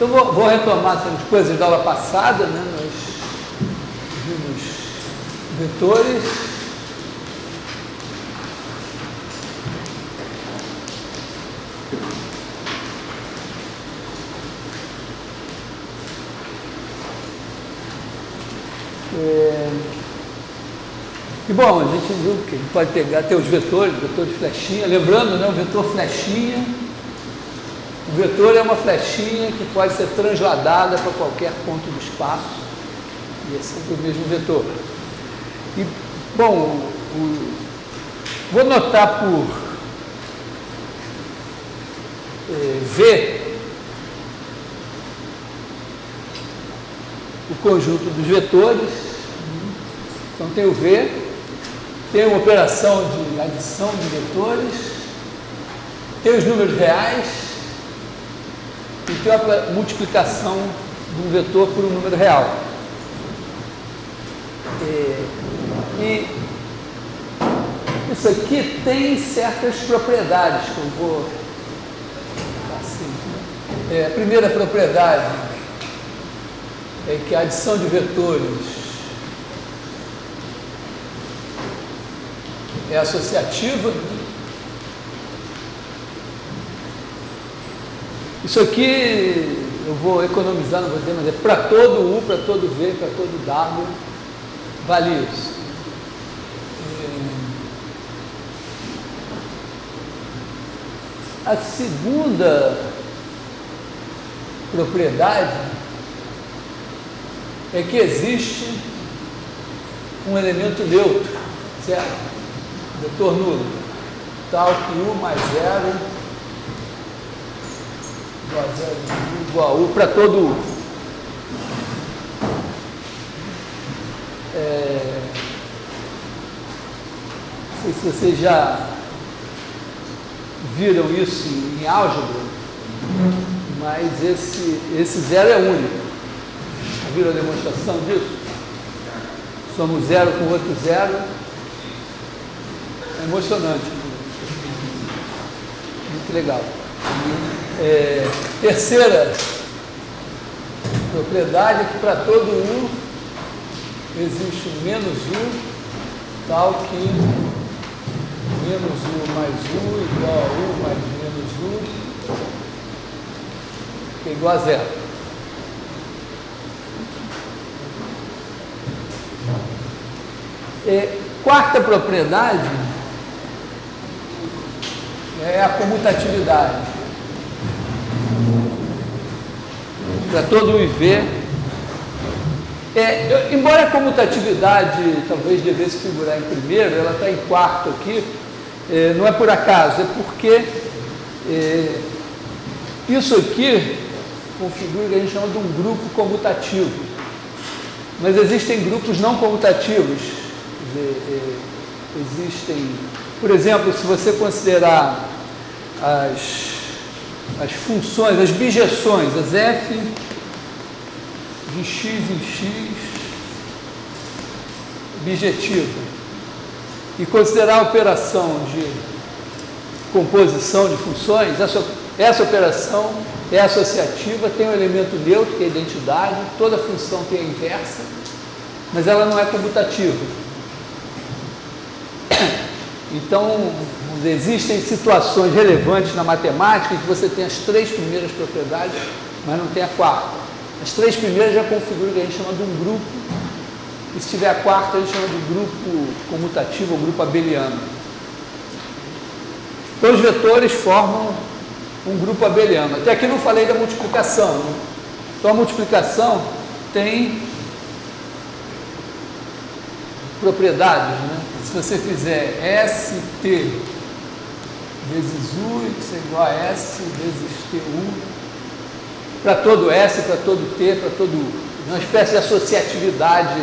Então, vou retomar essas coisas da aula passada, né? Nós vimos vetores. E bom, a gente viu que ele pode pegar até os vetores, vetor de flechinha, lembrando, né, o vetor flechinha, o vetor é uma flechinha que pode ser transladada para qualquer ponto do espaço, e é sempre o mesmo vetor. E, bom, vou notar por V o conjunto dos vetores. Então tem o V, tem uma operação de adição de vetores, tem os números reais e tem a multiplicação de um vetor por um número real. E isso aqui tem certas propriedades que eu vou... Assim, a primeira propriedade é que a adição de vetores é associativa. Isso aqui eu vou economizar, não vou dizer, mas é para todo U, para todo V, para todo W, vale isso. A segunda propriedade é que existe um elemento neutro, certo? Vetor nulo, tal que U mais 0 igual a 0 igual a U para todo U. Não sei se vocês já viram isso em álgebra, mas esse zero é único. Já viram a demonstração disso? Somos zero com outro zero. É emocionante, muito legal. Terceira propriedade é que para todo U existe um menos U, tal que menos U mais U igual a U mais menos U, que é igual a zero. Quarta propriedade é a comutatividade. Para todo U e V. Embora a comutatividade talvez devesse figurar em primeiro, ela está em quarto aqui, não é por acaso, é porque isso aqui configura o que a gente chama de um grupo comutativo. Mas existem grupos não comutativos. Existem, por exemplo, se você considerar as funções, as bijeções, as f de x em x bijetiva, e considerar a operação de composição de funções, essa operação é associativa, tem um elemento neutro, que é a identidade, toda função tem a inversa, mas ela não é comutativa. Então, existem situações relevantes na matemática em que você tem as três primeiras propriedades, mas não tem a quarta. As três primeiras já configuram o que a gente chama de um grupo, e se tiver a quarta, a gente chama de grupo comutativo ou grupo abeliano. Então, os vetores formam um grupo abeliano. Até aqui não falei da multiplicação, né? Então, a multiplicação tem propriedades, né? Se você fizer ST vezes U, isso é igual a S vezes TU, para todo S, para todo T, para todo U. Uma espécie de associatividade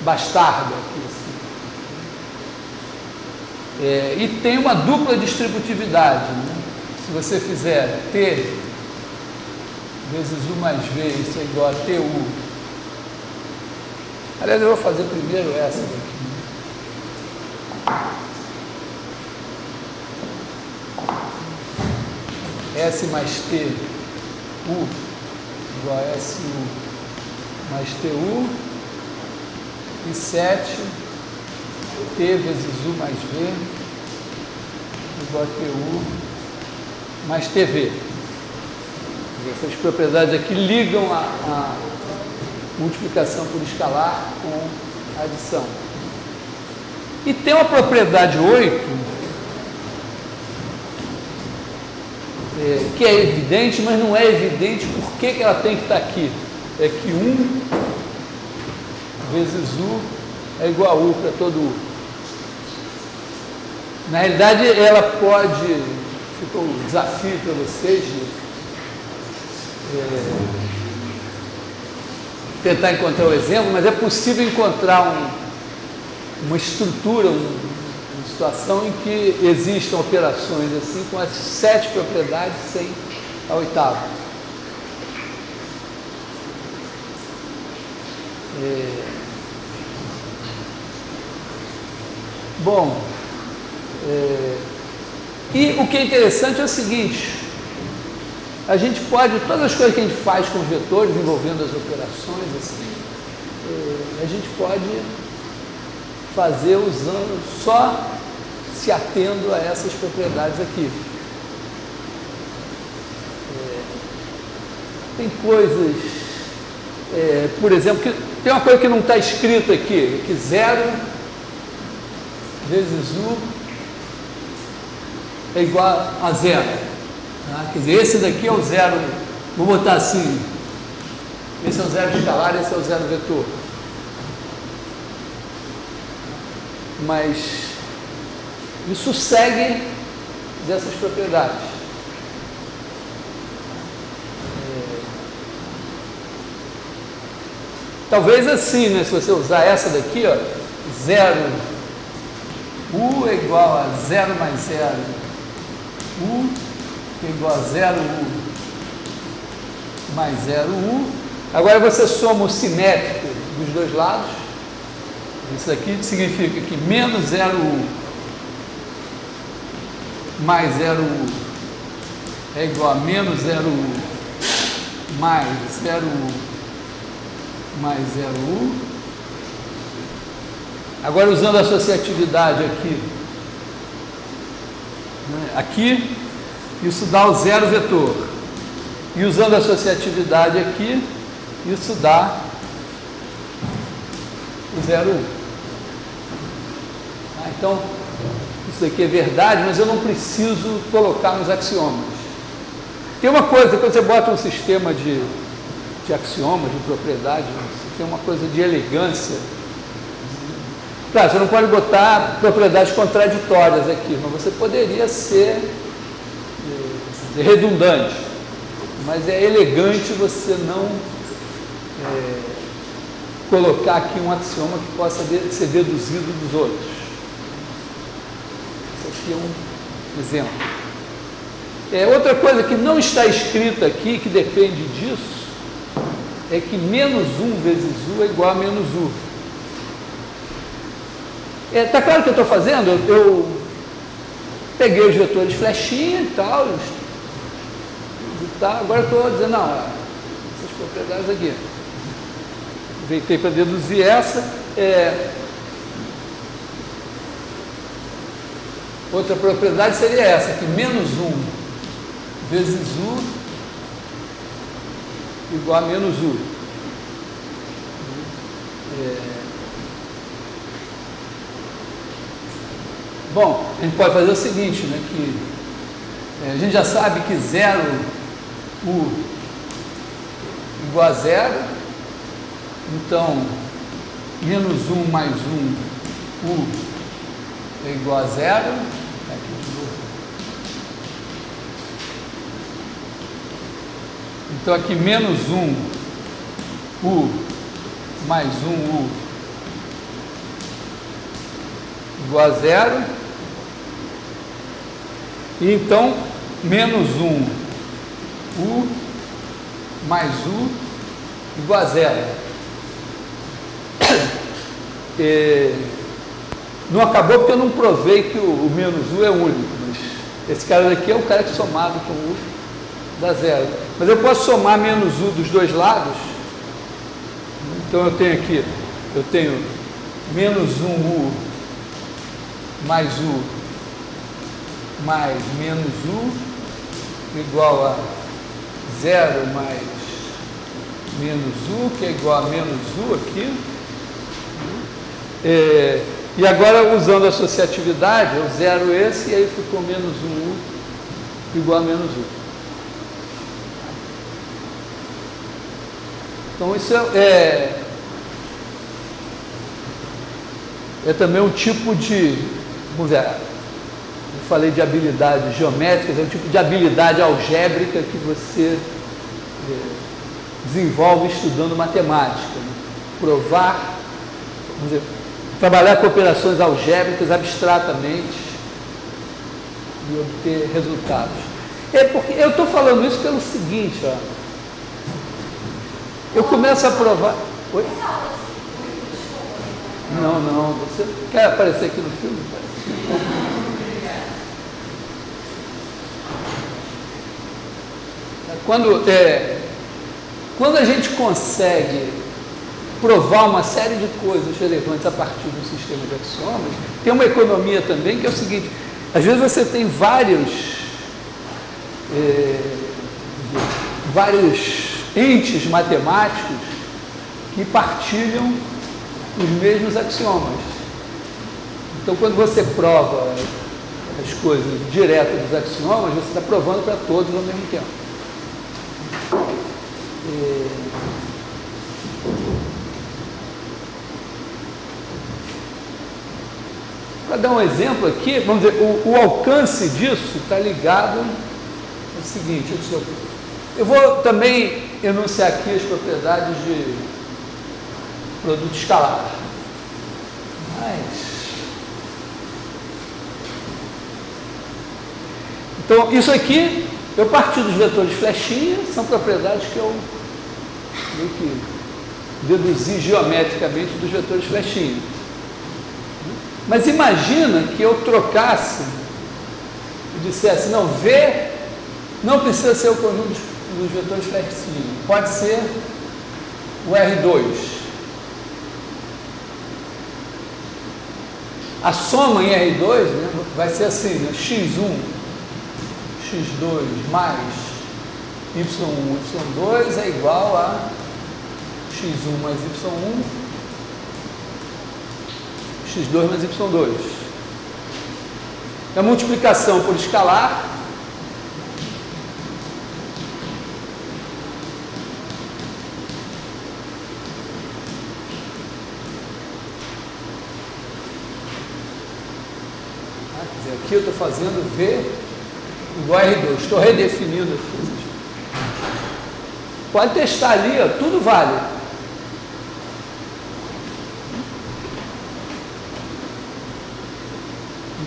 bastarda aqui, assim. E tem uma dupla distributividade, né? Se você fizer T vezes U mais V, isso é igual a TU. Aliás, eu vou fazer primeiro essa daqui. S mais T U igual a SU mais TU, e 7, T vezes U mais V, igual a TU mais TV. Essas propriedades aqui ligam a multiplicação por escalar com a adição. E tem uma propriedade 8, que é evidente, mas não é evidente por que ela tem que estar aqui. É que 1 vezes U é igual a U para todo U. Na realidade, ela pode, ficou um desafio para vocês de tentar encontrar o exemplo, mas é possível encontrar uma estrutura, uma situação em que existam operações assim, com as 7 propriedades sem a 8ª. Bom, e o que é interessante é o seguinte: a gente pode, todas as coisas que a gente faz com os vetores, envolvendo as operações, assim, a gente pode fazer usando, só se atendo a essas propriedades aqui. Tem coisas, por exemplo, que tem uma coisa que não está escrito aqui, que 0 vezes U é igual a 0. Tá? Quer dizer, esse daqui é o 0, vou botar assim, esse é o 0 escalar, esse é o 0 vetor. Mas isso segue dessas propriedades. Talvez assim, né? Se você usar essa daqui, ó, 0 U é igual a 0 mais 0 U, que é igual a 0 U mais 0 U. Agora você soma o simétrico dos dois lados. Isso aqui significa que menos 0 U mais 0 U é igual a menos 0 U mais 0 U mais 0 U. Agora, usando a associatividade aqui, né, aqui, isso dá o 0 vetor. E usando a associatividade aqui, isso dá o 0 U. Então, isso aqui é verdade, mas eu não preciso colocar nos axiomas. Tem uma coisa, quando você bota um sistema de axiomas, de propriedade, você tem uma coisa de elegância. Claro, você não pode botar propriedades contraditórias aqui, mas você poderia ser redundante. Mas é elegante você não colocar aqui um axioma que possa ser deduzido dos outros. Esse aqui é um exemplo. Outra coisa que não está escrita aqui, que depende disso, é que menos 1 vezes U é igual a menos U. Está claro o que eu estou fazendo? Eu peguei os vetores flechinha e tal, agora eu estou dizendo, não, essas propriedades aqui. Aproveitei para deduzir essa. Outra propriedade seria essa, que menos 1 vezes U igual a menos U. Bom, a gente pode fazer o seguinte, né, que a gente já sabe que 0 U igual a 0, então menos 1 mais 1 U é igual a 0. Então aqui menos 1 U mais 1 U igual a 0. E então menos 1 U mais U igual a 0. Não acabou porque eu não provei que o menos U é único, mas esse cara daqui é o cara que somado com U dá zero. Mas eu posso somar menos u dos dois lados. Então eu tenho aqui, eu tenho menos 1u mais u mais menos u igual a 0 mais menos u, que é igual a menos u aqui. E agora, usando a associatividade, eu zero esse, e aí ficou menos 1u igual a menos u. Então, isso é também um tipo de, vamos ver, eu falei de habilidades geométricas, é um tipo de habilidade algébrica que você desenvolve estudando matemática, né? Provar, vamos dizer, trabalhar com operações algébricas abstratamente e obter resultados. Porque eu estou falando isso pelo seguinte, ó. Eu começo a provar. Oi? Não, você quer aparecer aqui no filme? Quando a gente consegue provar uma série de coisas relevantes a partir do sistema de axiomas, tem uma economia também que é o seguinte: às vezes você tem vários entes matemáticos que partilham os mesmos axiomas. Então, quando você prova as coisas direto dos axiomas, você está provando para todos ao mesmo tempo. Para dar um exemplo aqui, vamos dizer, o alcance disso está ligado ao seguinte: eu vou também enunciar aqui as propriedades de produto escalar. Então, isso aqui, eu parti dos vetores flechinha, são propriedades que eu meio que deduzi geometricamente dos vetores flechinha. Mas imagina que eu trocasse e dissesse, não, V não precisa ser o conjunto dos vetores flechinha, pode ser o R2. A soma em R2, né, vai ser assim, né, x1, x2 mais y1, y2 é igual a x1 mais y1, x2 mais y2. A multiplicação por escalar aqui eu estou fazendo V igual a R2, estou redefinindo as coisas. Pode testar ali, ó, tudo vale.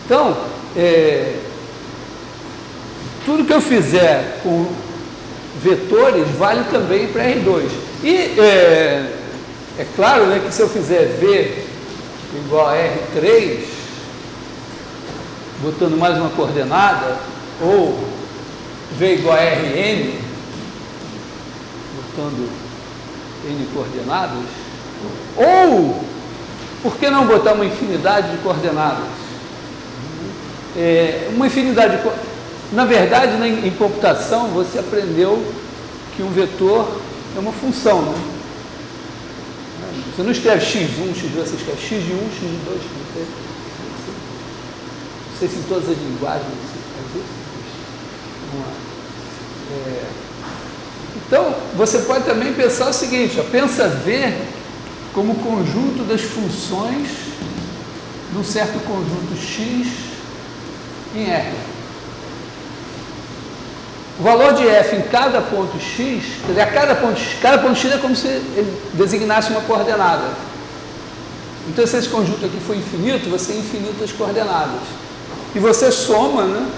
Então, tudo que eu fizer com vetores vale também para R2. E é claro, né, que se eu fizer V igual a R3, botando mais uma coordenada, ou V igual a Rn, botando N coordenadas, ou, por que não botar uma infinidade de coordenadas? Uma infinidade de na verdade, em computação, você aprendeu que um vetor é uma função, né? Você não escreve x1, x2, você escreve x de 1, x de 2, x de 3. Não sei se em todas as linguagens você faz isso. Então, você pode também pensar o seguinte, ó, pensa V como conjunto das funções de um certo conjunto X em R. O valor de F em cada ponto X, quer dizer, cada ponto X é como se ele designasse uma coordenada. Então, se esse conjunto aqui for infinito, você tem infinitas coordenadas. E você soma, né?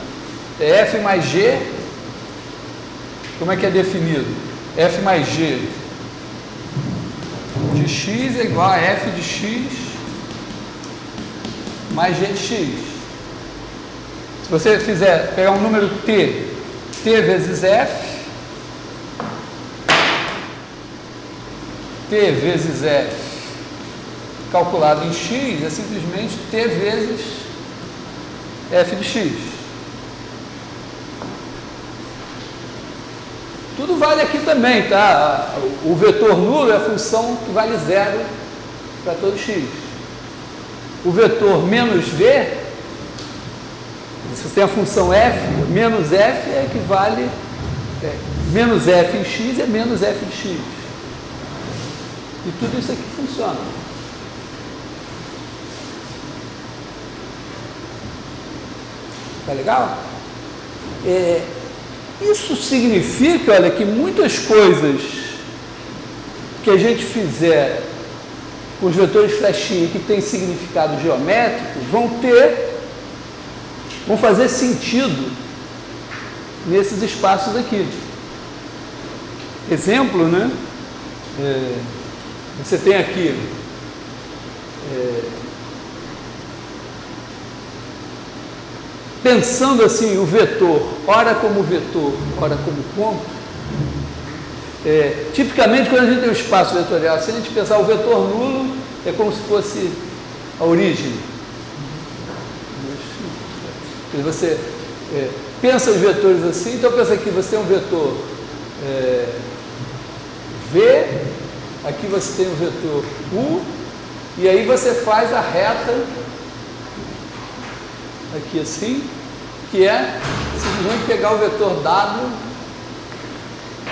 F mais G, como é que é definido? F mais G de X é igual a F de X mais G de X. Se você pegar um número T vezes F, T vezes F calculado em x é simplesmente T vezes F de x. Tudo vale aqui também, tá? O vetor nulo é a função que vale zero para todo x. O vetor menos v, se você tem a função f, menos f equivale, menos f em x é menos f de x. E tudo isso aqui funciona. Tá legal? Isso significa, olha, que muitas coisas que a gente fizer com os vetores flechinha que tem significado geométrico vão fazer sentido nesses espaços aqui. Exemplo, né? Você tem aqui pensando assim, o vetor, ora como vetor, ora como ponto, tipicamente quando a gente tem um espaço vetorial, se a gente pensar o vetor nulo, é como se fosse a origem. Você pensa os vetores assim, então pensa aqui, você tem um vetor V, aqui você tem um vetor U, e aí você faz a reta aqui assim, que é simplesmente pegar o vetor W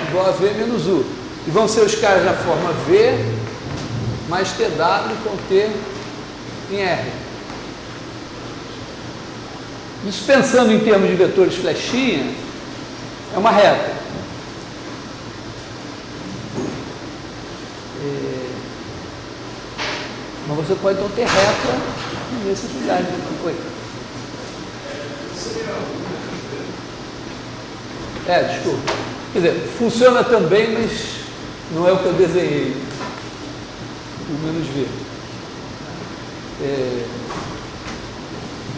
igual a V menos U. E vão ser os caras da forma V mais TW com T em R. Isso pensando em termos de vetores flechinha, é uma reta. Mas você pode então ter reta nesses lugares. Oi. Desculpa. Quer dizer, funciona também, mas não é o que eu desenhei. O menos V.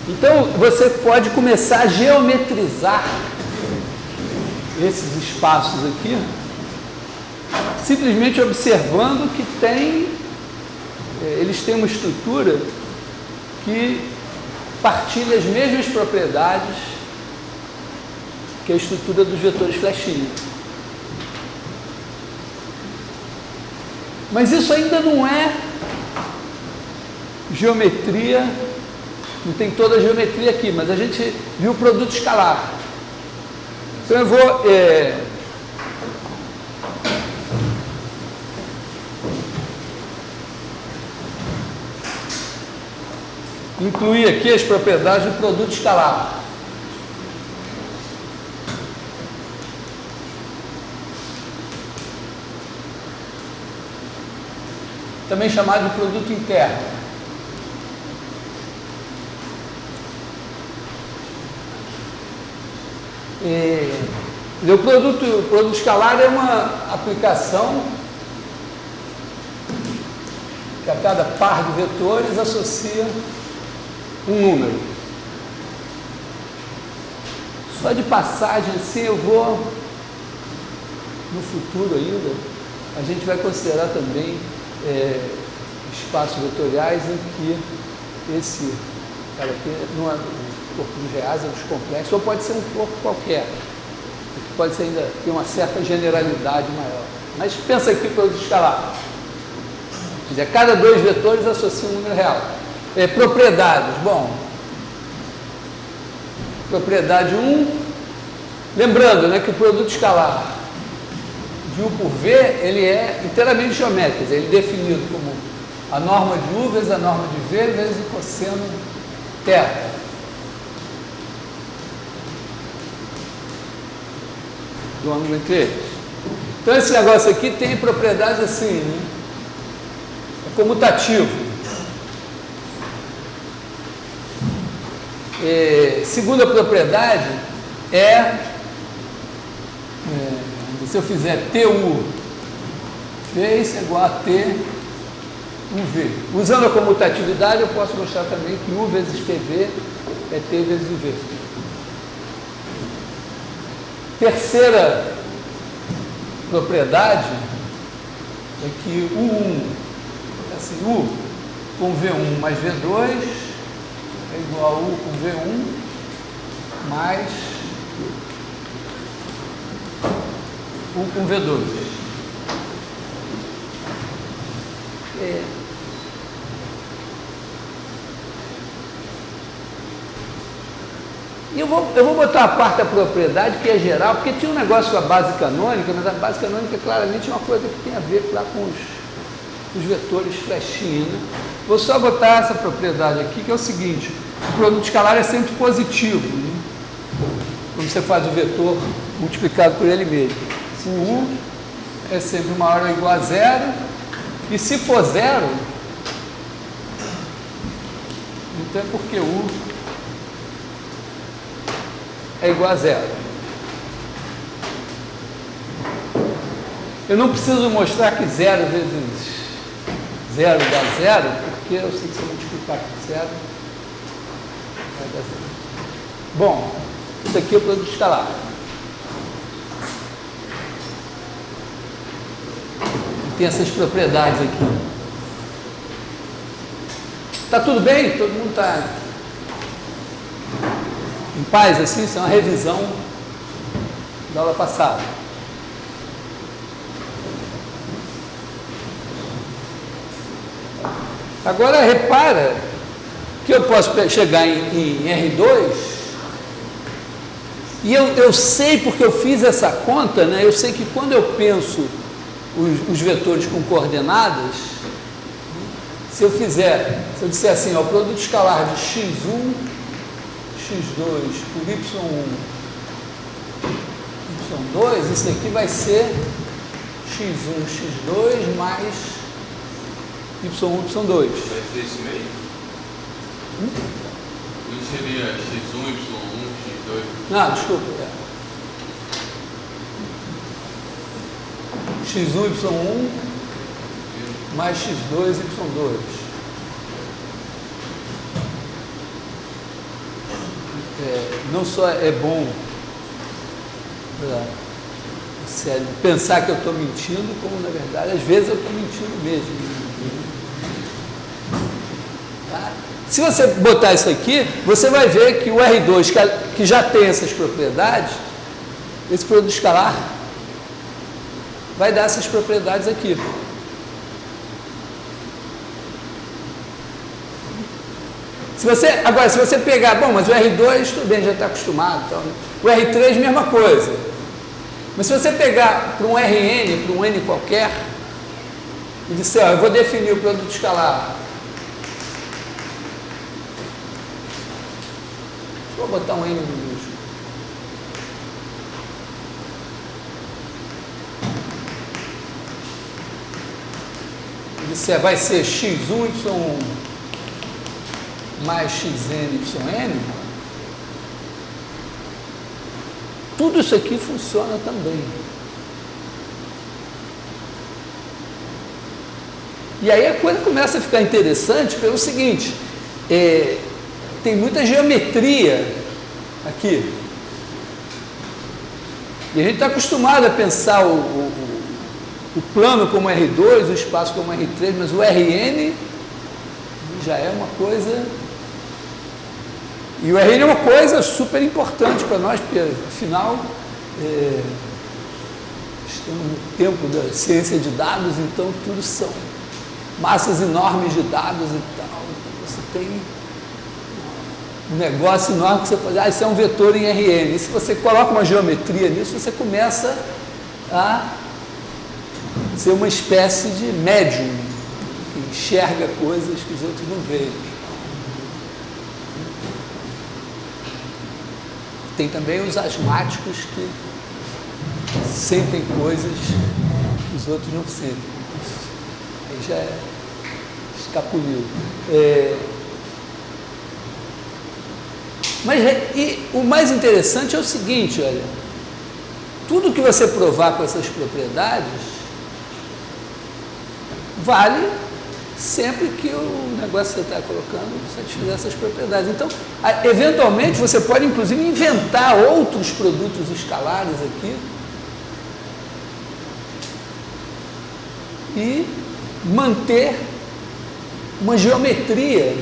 Então, você pode começar a geometrizar esses espaços aqui, simplesmente observando que eles têm uma estrutura que partilha as mesmas propriedades que a estrutura dos vetores flechinha. Mas isso ainda não é geometria, não tem toda a geometria aqui, mas a gente viu o produto escalar. Então eu vou incluir aqui as propriedades do produto escalar. Também chamado de produto interno. O produto escalar é uma aplicação que a cada par de vetores associa um número. Só de passagem assim eu vou, no futuro ainda, a gente vai considerar também espaços vetoriais em que esse cara aqui não é um corpo dos reais, é dos complexos, ou pode ser um corpo qualquer, que pode ser ainda ter uma certa generalidade maior. Mas pensa aqui para o escalar. Quer dizer, cada dois vetores associam um número real. Propriedades, bom, propriedade 1, lembrando, né, que o produto escalar de U por V, ele é inteiramente geométrico, quer dizer, ele é definido como a norma de U vezes a norma de V vezes o cosseno θ. Do ângulo entre eles. Então esse negócio aqui tem propriedades assim, né? É comutativo. Segunda propriedade se eu fizer TU V, isso é igual a T UV. Usando a comutatividade, eu posso mostrar também que U vezes TV é T vezes UV. Terceira propriedade Aqui U1, assim, U com V1 mais V2 é igual a U com V1 mais U com V2. E eu vou botar a quarta propriedade, que é geral, porque tinha um negócio com a base canônica, mas a base canônica claramente é uma coisa que tem a ver lá com os vetores flechinha, né? Vou só botar essa propriedade aqui, que é o seguinte: o produto escalar é sempre positivo, né? Quando você faz o vetor multiplicado por ele mesmo. O U é sempre maior ou igual a zero, e se for zero, então é porque U é igual a zero. Eu não preciso mostrar que zero vezes zero dá zero, porque eu sei que se eu multiplicar por zero, vai dar zero. Bom, isso aqui é o produto escalar. Tem essas propriedades aqui. Tá tudo bem? Todo mundo está em paz, assim? Isso é uma revisão da aula passada. Agora repara que eu posso chegar em R2 e eu sei, porque eu fiz essa conta, né? Eu sei que quando eu penso os vetores com coordenadas, se eu disser assim, ó, o produto escalar de x1, x2 por y1, y2, isso aqui vai ser x1, x2 mais y1, y2. Vai ser isso mesmo? Não seria x1, y1, x2? Não, desculpa. x1, y1 mais x2, y2. Não só é bom sério, pensar que eu estou mentindo, como na verdade, às vezes eu estou mentindo mesmo. Tá? Se você botar isso aqui, você vai ver que o R2, que já tem essas propriedades, esse produto escalar vai dar essas propriedades aqui. Agora, se você pegar, bom, mas o R2, tudo bem, já está acostumado. Então, o R3, mesma coisa. Mas se você pegar para um Rn, para um N qualquer, e disser, ó, eu vou definir o produto escalar. Vou botar um N minúsculo. E disser, vai ser x1, y1 mais xn, yn, tudo isso aqui funciona também. E aí a coisa começa a ficar interessante pelo seguinte, tem muita geometria aqui. E a gente está acostumado a pensar o plano como R2, o espaço como R3, mas o Rn já é uma coisa... E o Rn é uma coisa super importante para nós, porque, afinal, estamos no tempo da ciência de dados, então tudo são massas enormes de dados e tal. Então você tem um negócio enorme que você pode... isso é um vetor em Rn. E se você coloca uma geometria nisso, você começa a ser uma espécie de médium, que enxerga coisas que os outros não veem. Tem também os asmáticos que sentem coisas que os outros não sentem. Aí já é escapuliu. E o mais interessante é o seguinte, olha, tudo que você provar com essas propriedades vale sempre que o negócio que você está colocando satisfizer essas propriedades. Então, eventualmente, você pode, inclusive, inventar outros produtos escalares aqui e manter uma geometria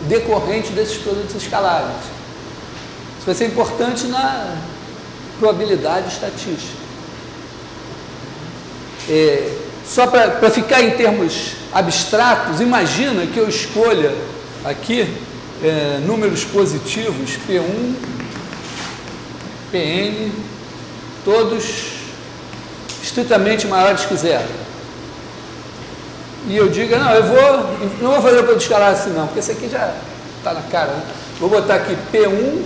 decorrente desses produtos escalares. Isso vai ser importante na probabilidade estatística. Só para ficar em termos abstratos, imagina que eu escolha aqui números positivos P1, Pn, todos estritamente maiores que zero. E eu diga, não, não vou fazer o produto escalar assim não, porque esse aqui já está na cara, né? Vou botar aqui P1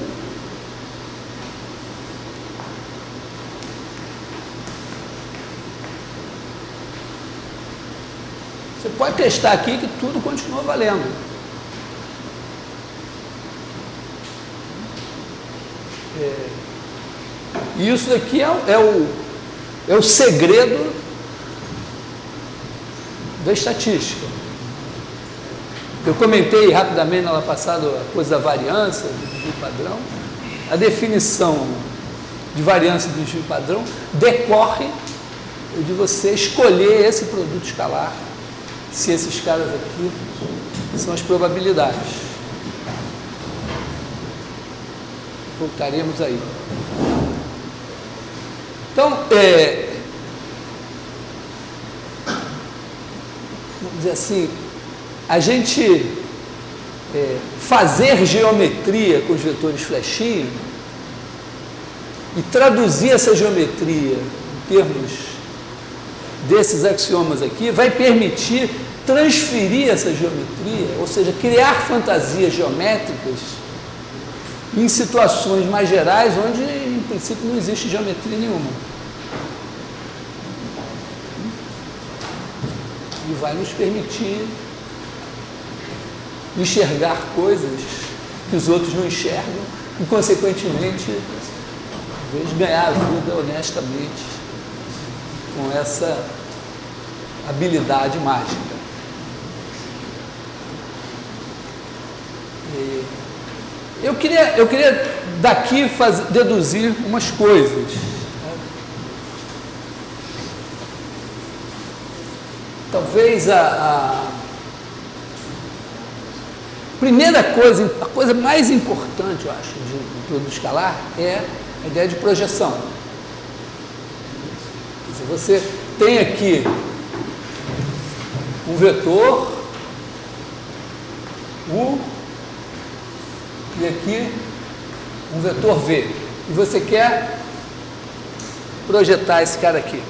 você pode testar aqui que tudo continua valendo. E isso daqui é o segredo da estatística. Eu comentei rapidamente na aula passada a coisa da variância do desvio padrão. A definição de variância do desvio padrão decorre de você escolher esse produto escalar, se esses caras aqui são as probabilidades. Voltaremos aí. Então, vamos dizer assim, a gente fazer geometria com os vetores flechinha e traduzir essa geometria em termos desses axiomas aqui vai permitir transferir essa geometria, ou seja, criar fantasias geométricas em situações mais gerais onde, em princípio, não existe geometria nenhuma. E vai nos permitir enxergar coisas que os outros não enxergam e, consequentemente, talvez ganhar a vida honestamente com essa habilidade mágica. Eu queria daqui deduzir umas coisas. Talvez a primeira coisa, a coisa mais importante, eu acho, de produto escalar é a ideia de projeção. Se você tem aqui um vetor U e aqui um vetor V, e você quer projetar esse cara aqui.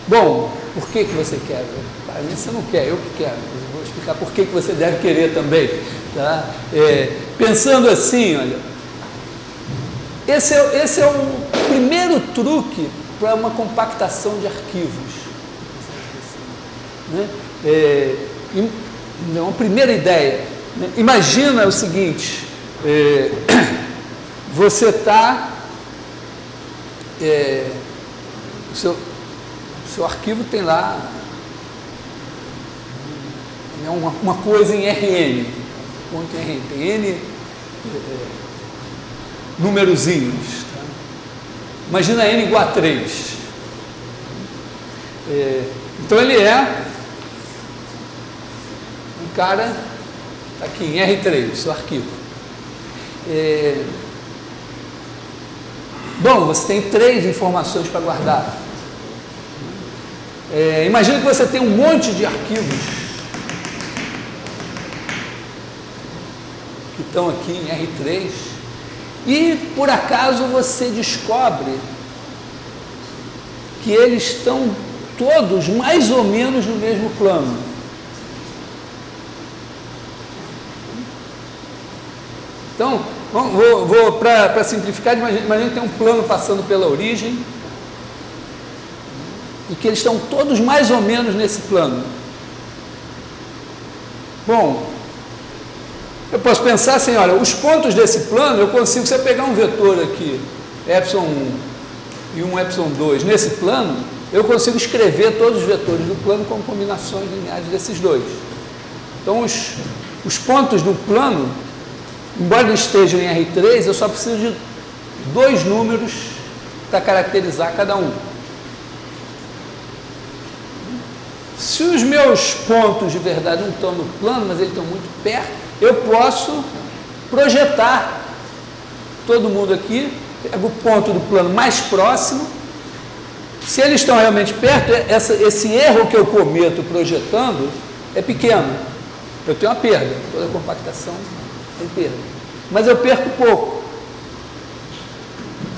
Bom, por que você quer? Para mim você não quer, eu que quero. Eu vou explicar por que você deve querer também. Tá? Pensando assim, olha, esse é o primeiro truque para uma compactação de arquivos. Né? Uma primeira ideia. Imagina o seguinte, você está, o seu arquivo tem lá uma coisa em Rn, ponto em Rn, tem N numerozinhos. Tá? Imagina N igual a 3. Então ele é um cara aqui em R3, seu arquivo. Bom, você tem 3 informações para guardar. Imagina que você tem um monte de arquivos que estão aqui em R3 e, por acaso, você descobre que eles estão todos mais ou menos no mesmo plano. Então, para simplificar, imagina que tem um plano passando pela origem e que eles estão todos mais ou menos nesse plano. Bom, eu posso pensar assim, olha, os pontos desse plano, eu consigo, se eu pegar um vetor aqui, ε1 e um ε2, nesse plano, eu consigo escrever todos os vetores do plano como combinações lineares desses dois. Então, os pontos do plano, embora eles estejam em R3, eu só preciso de 2 números para caracterizar cada um. Se os meus pontos de verdade não estão no plano, mas eles estão muito perto, eu posso projetar todo mundo aqui, pego o ponto do plano mais próximo. Se eles estão realmente perto, esse erro que eu cometo projetando é pequeno. Eu tenho uma perda, toda compactação tem perda. Mas eu perco pouco.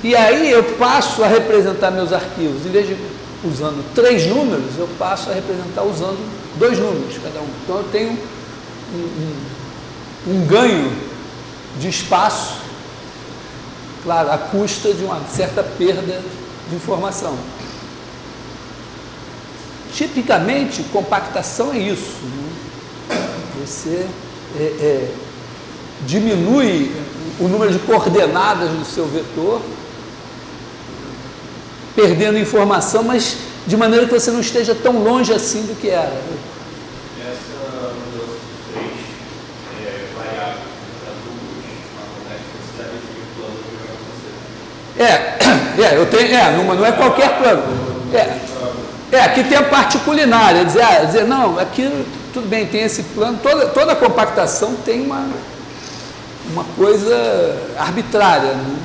E aí eu passo a representar meus arquivos, em vez de usando 3 números, eu passo a representar usando 2 números cada um. Então eu tenho um ganho de espaço, claro, à custa de uma certa perda de informação. Tipicamente, compactação é isso, né? Você diminui o número de coordenadas do seu vetor, perdendo informação, mas de maneira que você não esteja tão longe assim do que era. Essa mudança de 3 variáveis para 2, você já definiu o plano que vai acontecer. Eu tenho, não é qualquer plano. Aqui tem a parte culinária, dizer não, aqui tudo bem, tem esse plano, toda compactação tem uma coisa arbitrária, né?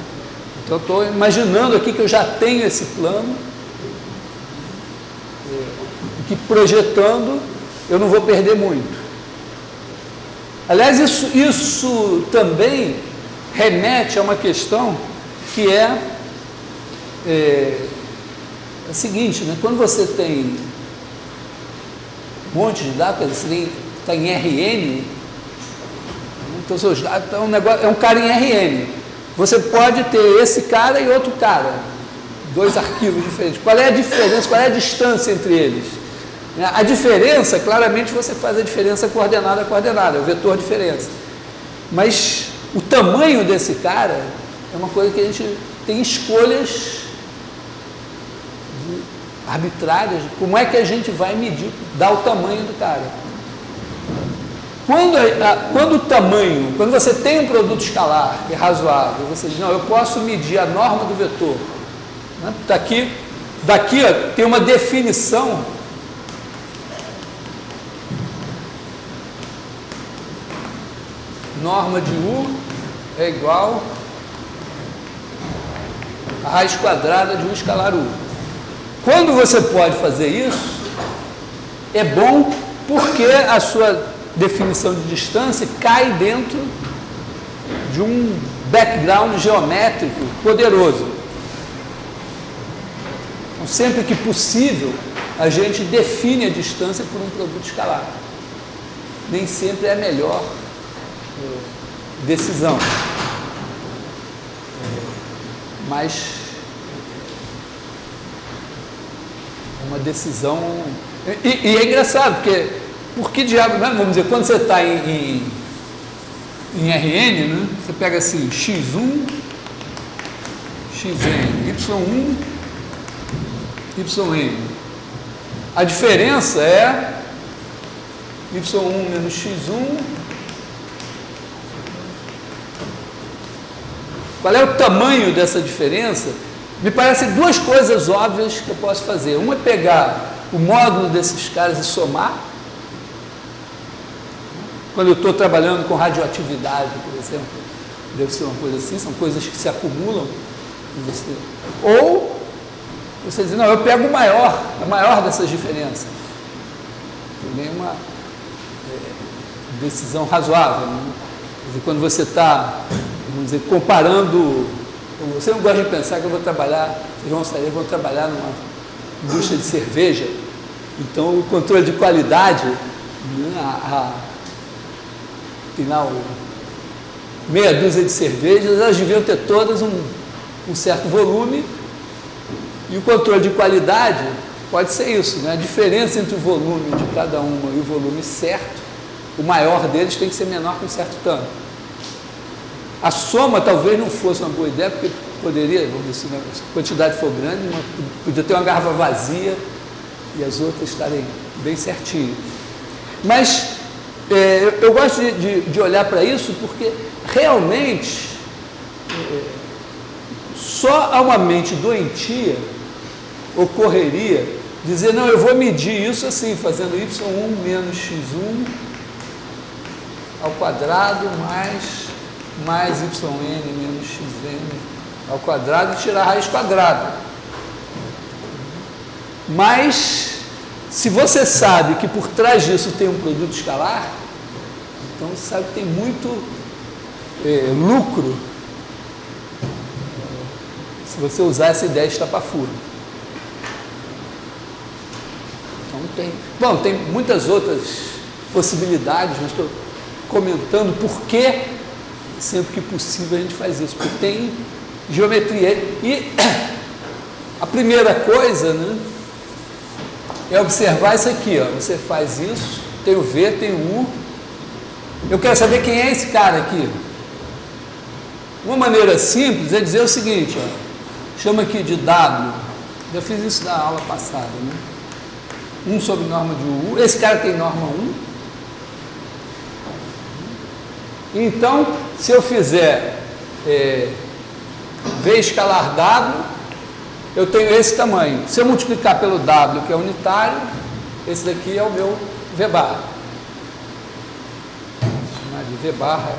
Então eu estou imaginando aqui que eu já tenho esse plano, que projetando eu não vou perder muito. Aliás, isso também remete a uma questão que é a seguinte, né? Quando você tem um monte de dados, você está em RN, então seus dados é um cara em RN. Você pode ter esse cara e outro cara, 2 arquivos diferentes. Qual é a diferença, qual é a distância entre eles? A diferença, claramente você faz a diferença coordenada a coordenada, é o vetor diferença. Mas o tamanho desse cara é uma coisa que a gente tem escolhas arbitrárias, como é que a gente vai medir, dar o tamanho do cara. Quando o tamanho, quando você tem um produto escalar que é razoável, você diz, não, eu posso medir a norma do vetor. Né? Daqui ó, tem uma definição norma de U é igual a raiz quadrada de U escalar U. Quando você pode fazer isso, é bom porque a sua definição de distância cai dentro de um background geométrico poderoso. Então, sempre que possível, a gente define a distância por um produto escalar. Nem sempre é a melhor decisão. Mas é uma decisão... E é engraçado, por que diabo, né? Vamos dizer, quando você está em RN, né? Você pega assim, x1, xn, y1, yn. A diferença é y1 menos x1. Qual é o tamanho dessa diferença? Me parecem 2 coisas óbvias que eu posso fazer. Uma é pegar o módulo desses caras e somar. Quando eu estou trabalhando com radioatividade, por exemplo, deve ser uma coisa assim, são coisas que se acumulam em você. Ou você diz, não, eu pego a maior dessas diferenças. Também uma decisão razoável. Né? Quer dizer, quando você está, vamos dizer, comparando, você não gosta de pensar que eu vou trabalhar, vocês vão sair, vão trabalhar numa indústria de cerveja, então o controle de qualidade, né, tem lá meia dúzia de cervejas, elas deviam ter todas um certo volume, e o controle de qualidade pode ser isso, né? A diferença entre o volume de cada uma e o volume certo, o maior deles tem que ser menor que um certo tanto. A soma talvez não fosse uma boa ideia, porque poderia, vamos dizer, se a quantidade for grande, podia ter uma garrafa vazia e as outras estarem bem certinho. Mas eu gosto de olhar para isso porque realmente só a uma mente doentia ocorreria dizer, não, eu vou medir isso assim, fazendo y1 menos x1 ao quadrado mais yn menos xn ao quadrado e tirar a raiz quadrada. Mas, se você sabe que por trás disso tem um produto escalar, então você sabe que tem muito lucro se você usar essa ideia de estapafúrdio. Então tem muitas outras possibilidades, mas estou comentando por que sempre que possível a gente faz isso, porque tem geometria. E a primeira coisa, né, é observar isso aqui, ó. Você faz isso, tem o V, tem o U. Eu quero saber quem é esse cara aqui. Uma maneira simples é dizer o seguinte, ó, chama aqui de W. Já fiz isso na aula passada, né? 1 sobre norma de U. Esse cara tem norma 1. Então, se eu fizer V escalar W, eu tenho esse tamanho. Se eu multiplicar pelo W, que é unitário, esse daqui é o meu V bar. Vou chamar de V barra.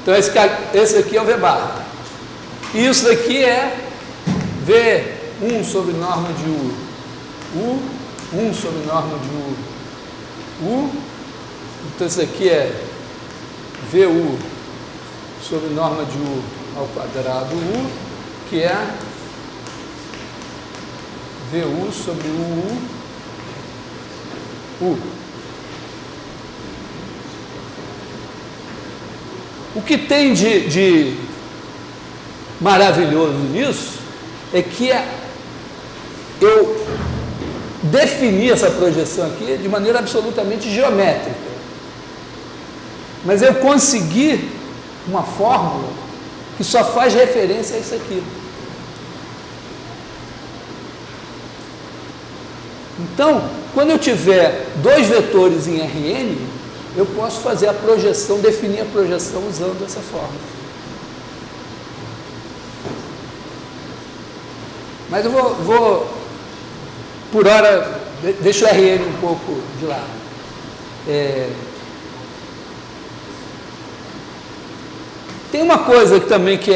Então, esse aqui é o V bar. E isso daqui é V1 sobre norma de U. U1 sobre norma de U. Então, isso aqui é VU sobre norma de U ao quadrado U, que é VU sobre U. O que tem de maravilhoso nisso é que eu defini essa projeção aqui de maneira absolutamente geométrica. Mas eu consegui uma fórmula que só faz referência a isso aqui. Então, quando eu tiver dois vetores em Rn, eu posso fazer a projeção, definir a projeção usando essa fórmula. Mas eu vou por hora, deixa o Rn um pouco de lado. Tem uma coisa que também que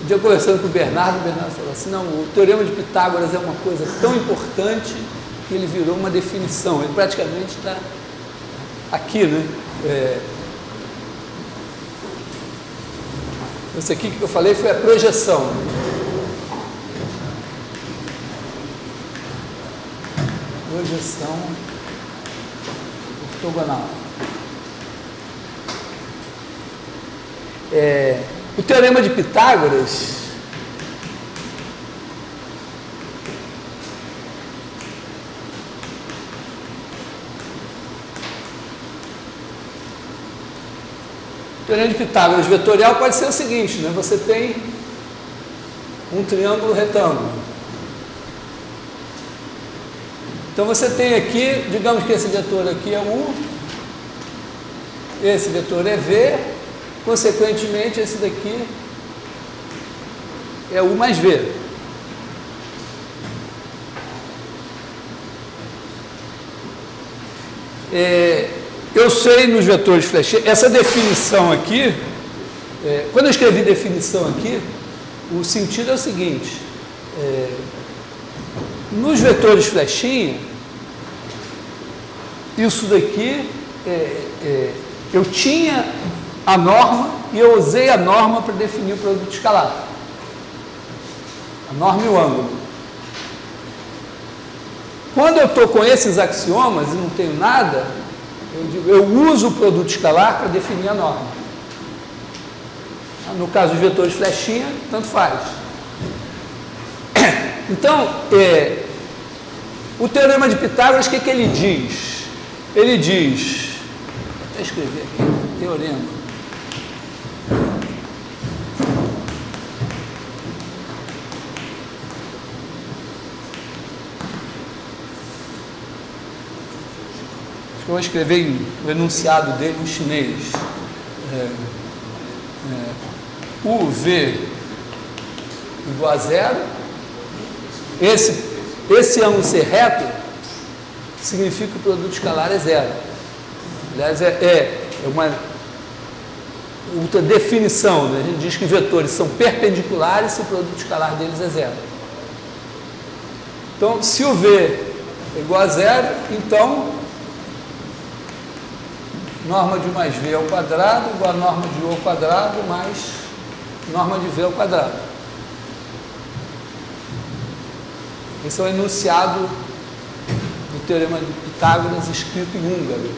um dia conversando com o Bernardo falou assim, não, o Teorema de Pitágoras é uma coisa tão importante que ele virou uma definição, ele praticamente está aqui, né? Isso aqui que eu falei foi a projeção. Projeção ortogonal. O Teorema de Pitágoras vetorial pode ser o seguinte, né? Você tem um triângulo retângulo. Então você tem aqui, digamos que esse vetor aqui é U, esse vetor é V, consequentemente esse daqui é U mais V. Eu sei nos vetores flechinha, essa definição aqui, quando eu escrevi definição aqui, o sentido é o seguinte, nos vetores flechinha, isso daqui, eu tinha a norma e eu usei a norma para definir o produto escalar. A norma e o ângulo. Quando eu estou com esses axiomas e não tenho nada, eu uso o produto escalar para definir a norma. No caso dos vetores flechinha, tanto faz. Então, o Teorema de Pitágoras, o que ele diz? Ele diz, vou escrever aqui, teorema. Acho que eu vou escrever o enunciado dele em chinês. UV igual a zero. Esse ângulo ser reto significa que o produto escalar é zero. Aliás, é uma outra definição, né? A gente diz que vetores são perpendiculares se o produto escalar deles é zero. Então, se o V é igual a zero, então norma de U mais V ao quadrado igual a norma de U ao quadrado mais norma de V ao quadrado. Esse é o enunciado do Teorema de Pitágoras escrito em húngaro.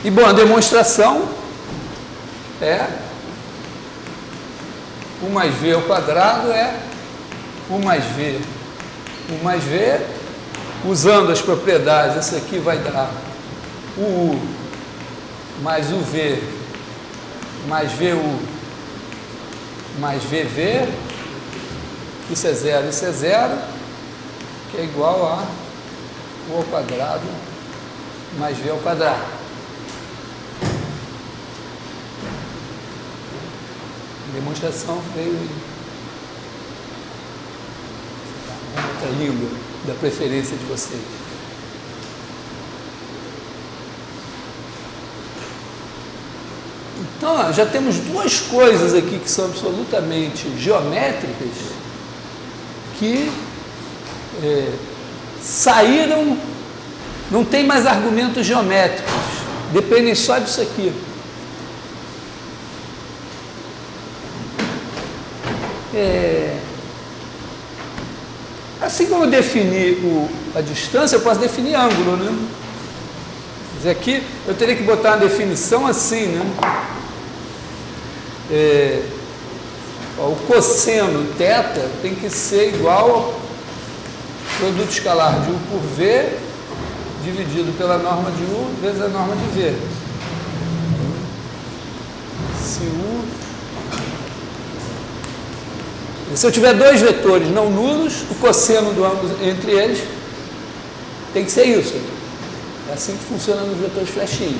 E bom, a demonstração é U mais V ao quadrado é U mais V. U mais V, usando as propriedades, isso aqui vai dar UU mais UV mais VU mais VV, isso é zero, que é igual a U ao quadrado mais V ao quadrado. A demonstração veio em outra língua da preferência de vocês. Então, já temos duas coisas aqui que são absolutamente geométricas que saíram, não tem mais argumentos geométricos, dependem só disso aqui. Assim como eu defini a distância, eu posso definir ângulo, né? Mas aqui eu teria que botar uma definição assim, né? O cosseno θ tem que ser igual ao produto escalar de U por V dividido pela norma de U vezes a norma de V. Se eu tiver dois vetores não nulos, o cosseno do ângulo entre eles tem que ser isso. É assim que funciona nos vetores flechinha.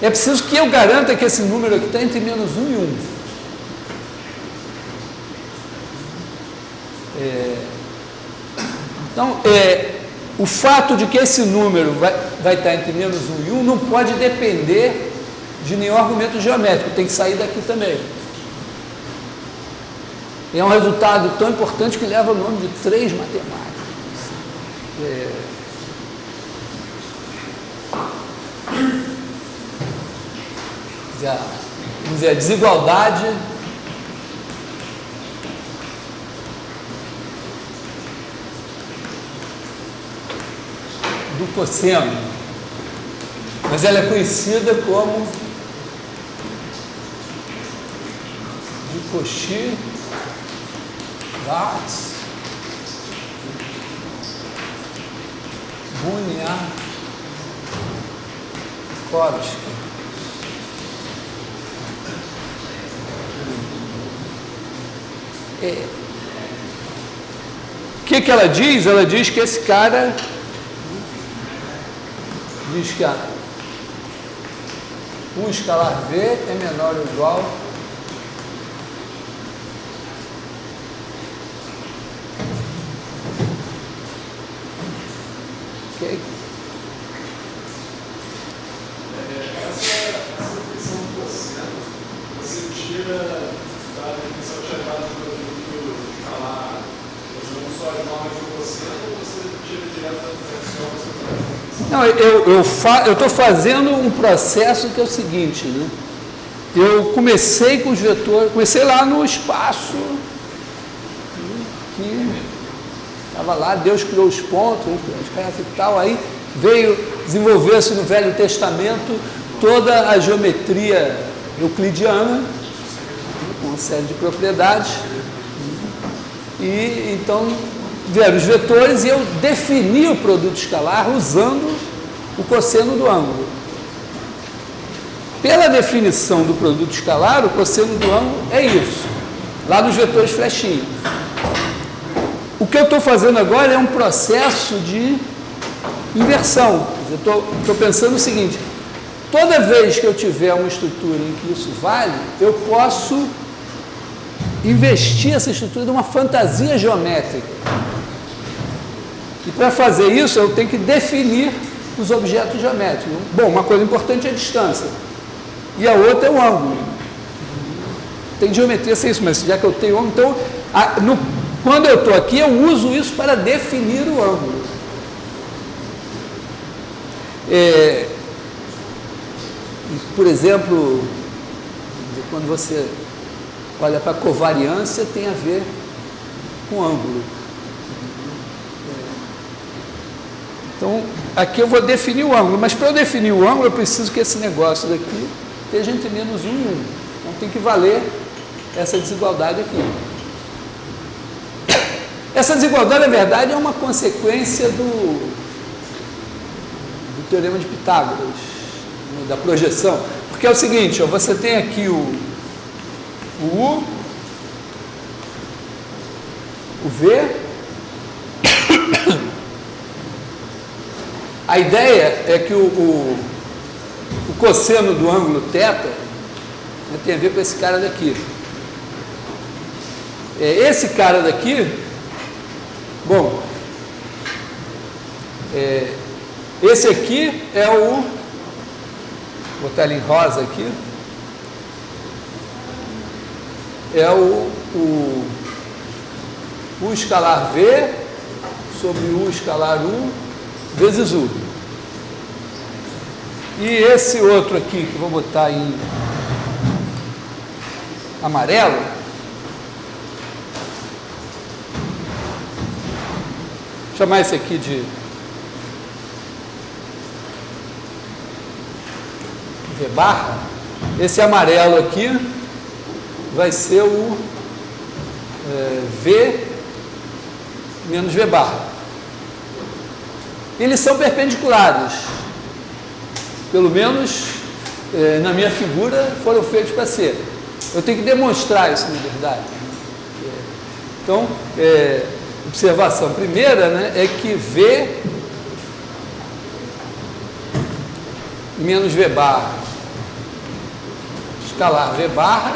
É preciso que eu garanta que esse número aqui está entre menos 1 e 1. Então, o fato de que esse número vai estar entre menos 1 e 1 não pode depender de nenhum argumento geométrico, tem que sair daqui também. E é um resultado tão importante que leva o nome de 3 matemáticos. Vamos dizer, a desigualdade do cosseno, mas ela é conhecida como de Cauchy, Barthes, Bunyan-Korski. O que ela diz? Ela diz que esse cara diz que U escalar V é menor ou igual Essa definição do cosseno, você tira da definição chamada de produto escalar, usando só as normas do cosseno, ou você tira direto da definição? Não, eu estou fazendo um processo que é o seguinte, né? Eu comecei com os vetores, comecei lá no espaço, que estava lá, Deus criou os pontos, e tal, aí veio desenvolver-se no Velho Testamento toda a geometria euclidiana, com uma série de propriedades, e então vieram os vetores e eu defini o produto escalar usando o cosseno do ângulo. Pela definição do produto escalar, o cosseno do ângulo é isso, lá nos vetores flechinha. O que eu estou fazendo agora é um processo de inversão. Eu estou pensando o seguinte: toda vez que eu tiver uma estrutura em que isso vale, eu posso investir essa estrutura numa fantasia geométrica. E para fazer isso, eu tenho que definir os objetos geométricos. Bom, uma coisa importante é a distância, e a outra é o ângulo. Tem geometria sem isso, mas já que eu tenho ângulo, então, quando eu estou aqui, eu uso isso para definir o ângulo. Por exemplo, quando você olha para a covariância, tem a ver com ângulo. Então, aqui eu vou definir o ângulo, mas para eu definir o ângulo, eu preciso que esse negócio daqui esteja entre menos 1 e 1. Então, tem que valer essa desigualdade aqui. Essa desigualdade, na verdade, é uma consequência do Teorema de Pitágoras, da projeção. Porque é o seguinte, ó, você tem aqui o U, o V. A ideia é que o cosseno do ângulo θ tem a ver com esse cara daqui. Esse cara daqui, bom, esse aqui é vou botar ele em rosa aqui, é o U escalar V sobre U escalar U vezes U. E esse outro aqui, que eu vou botar em amarelo, vou chamar esse aqui de V barra. Esse amarelo aqui vai ser o V menos V barra. Eles são perpendiculares, pelo menos na minha figura foram feitos para ser. Eu tenho que demonstrar isso, na verdade. Então, observação primeira, né, é que V menos V barra escalar V barra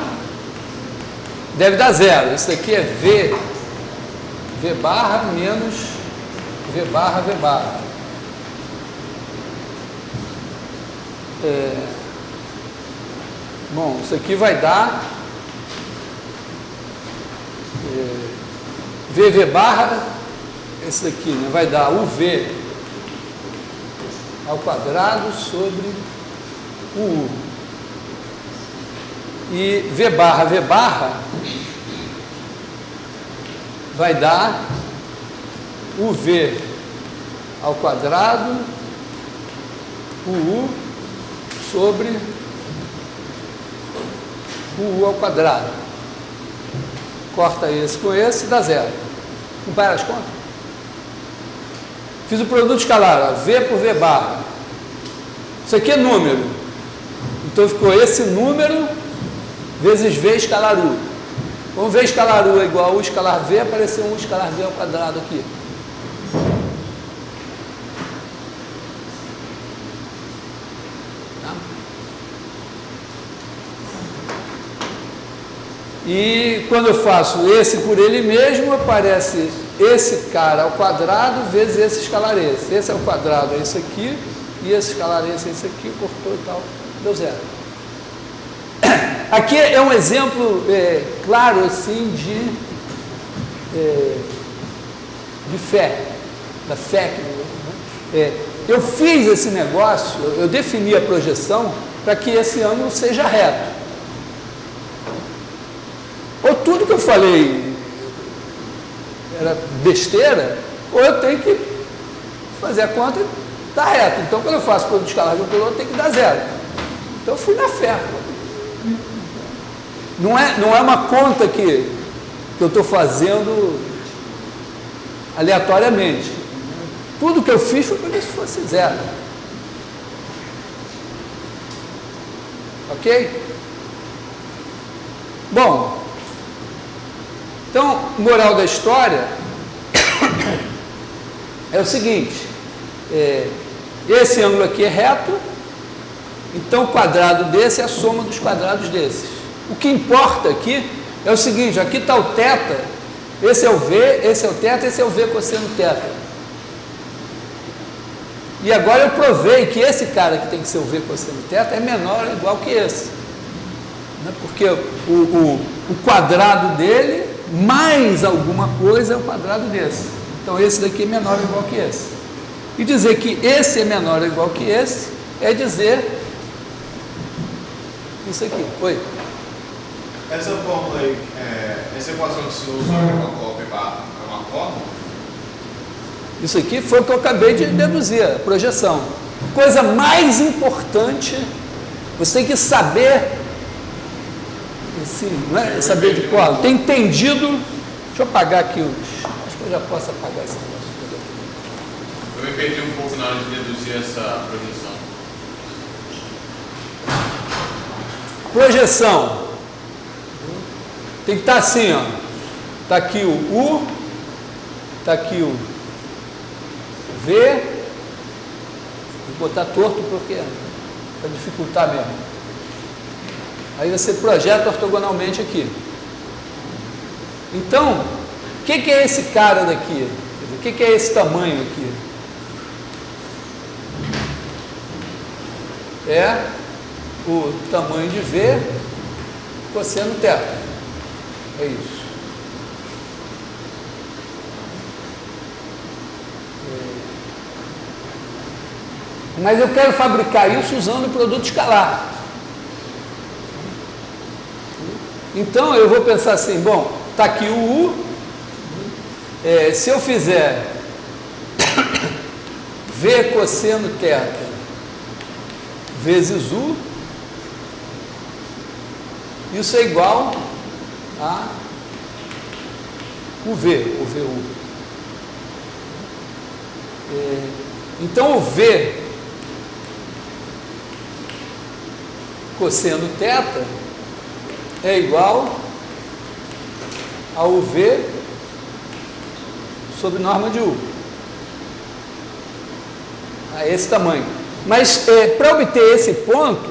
deve dar zero. Isso aqui é V barra menos V barra V barra. Bom, isso aqui vai dar V barra, esse daqui, né, vai dar UV ao quadrado sobre o U. E V barra vai dar UV ao quadrado, o U sobre o U ao quadrado. Corta esse com esse e dá zero. Compara as contas. Fiz o produto escalar, ó, V por V barra. Isso aqui é número. Então ficou esse número vezes V escalar U. Como V escalar U é igual a U escalar V, apareceu um escalar V ao quadrado aqui. E quando eu faço esse por ele mesmo, aparece esse cara ao quadrado vezes esse escalar esse. Esse ao quadrado é isso aqui, e esse escalar esse é isso aqui, cortou e tal, deu zero. Aqui é um exemplo claro assim de fé, da fé. Eu fiz esse negócio, eu defini a projeção para que esse ângulo seja reto. Ou tudo que eu falei era besteira, ou eu tenho que fazer a conta e está reto. Então, quando eu faço o produto escalar de um pelo outro, tem que dar zero. Então, eu fui na fé. Não é uma conta que eu estou fazendo aleatoriamente. Tudo que eu fiz foi para que isso fosse zero. Ok? Bom, então, moral da história, é o seguinte, esse ângulo aqui é reto, então o quadrado desse é a soma dos quadrados desses. O que importa aqui é o seguinte, aqui está o θ, esse é o V, esse é o θ, esse é o V cosseno θ. E agora eu provei que esse cara que tem que ser o V cosseno θ é menor ou igual que esse. Né? Porque o quadrado dele mais alguma coisa é o quadrado desse. Então esse daqui é menor ou igual que esse. E dizer que esse é menor ou igual que esse é dizer isso aqui. Oi? Essa fórmula aí, essa equação de sinusoide é uma fórmula? Isso aqui foi o que eu acabei de deduzir, a projeção. Coisa mais importante, você tem que saber, assim, não é saber de qual, tem entendido. Deixa eu apagar aqui acho que eu já posso apagar esse negócio. Eu me perdi um pouco na hora de deduzir essa projeção. Projeção tem que estar assim, ó. Está aqui o U, está aqui o V. Vou botar torto porque para dificultar mesmo. Aí você projeta ortogonalmente aqui. Então, o que é esse cara daqui? O que é esse tamanho aqui? É o tamanho de V cosseno θ. É isso. Mas eu quero fabricar isso usando o produto escalar. Então eu vou pensar assim, bom, está aqui o U, se eu fizer V cosseno θ vezes U, isso é igual a o V, o VU. Então o V cosseno θ é igual ao V sobre norma de U. A esse tamanho. Mas para obter esse ponto,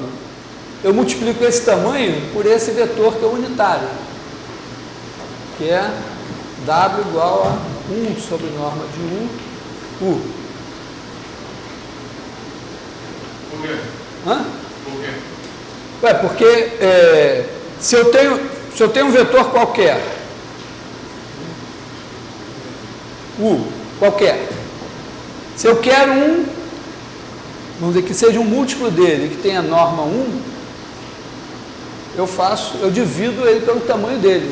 eu multiplico esse tamanho por esse vetor que é unitário, que é W igual a 1 sobre norma de U. Por quê? Hã? Por quê? Ué, porque se eu tenho um vetor qualquer, U, qualquer, se eu quero vamos dizer que seja um múltiplo dele, que tenha norma 1, eu divido ele pelo tamanho dele.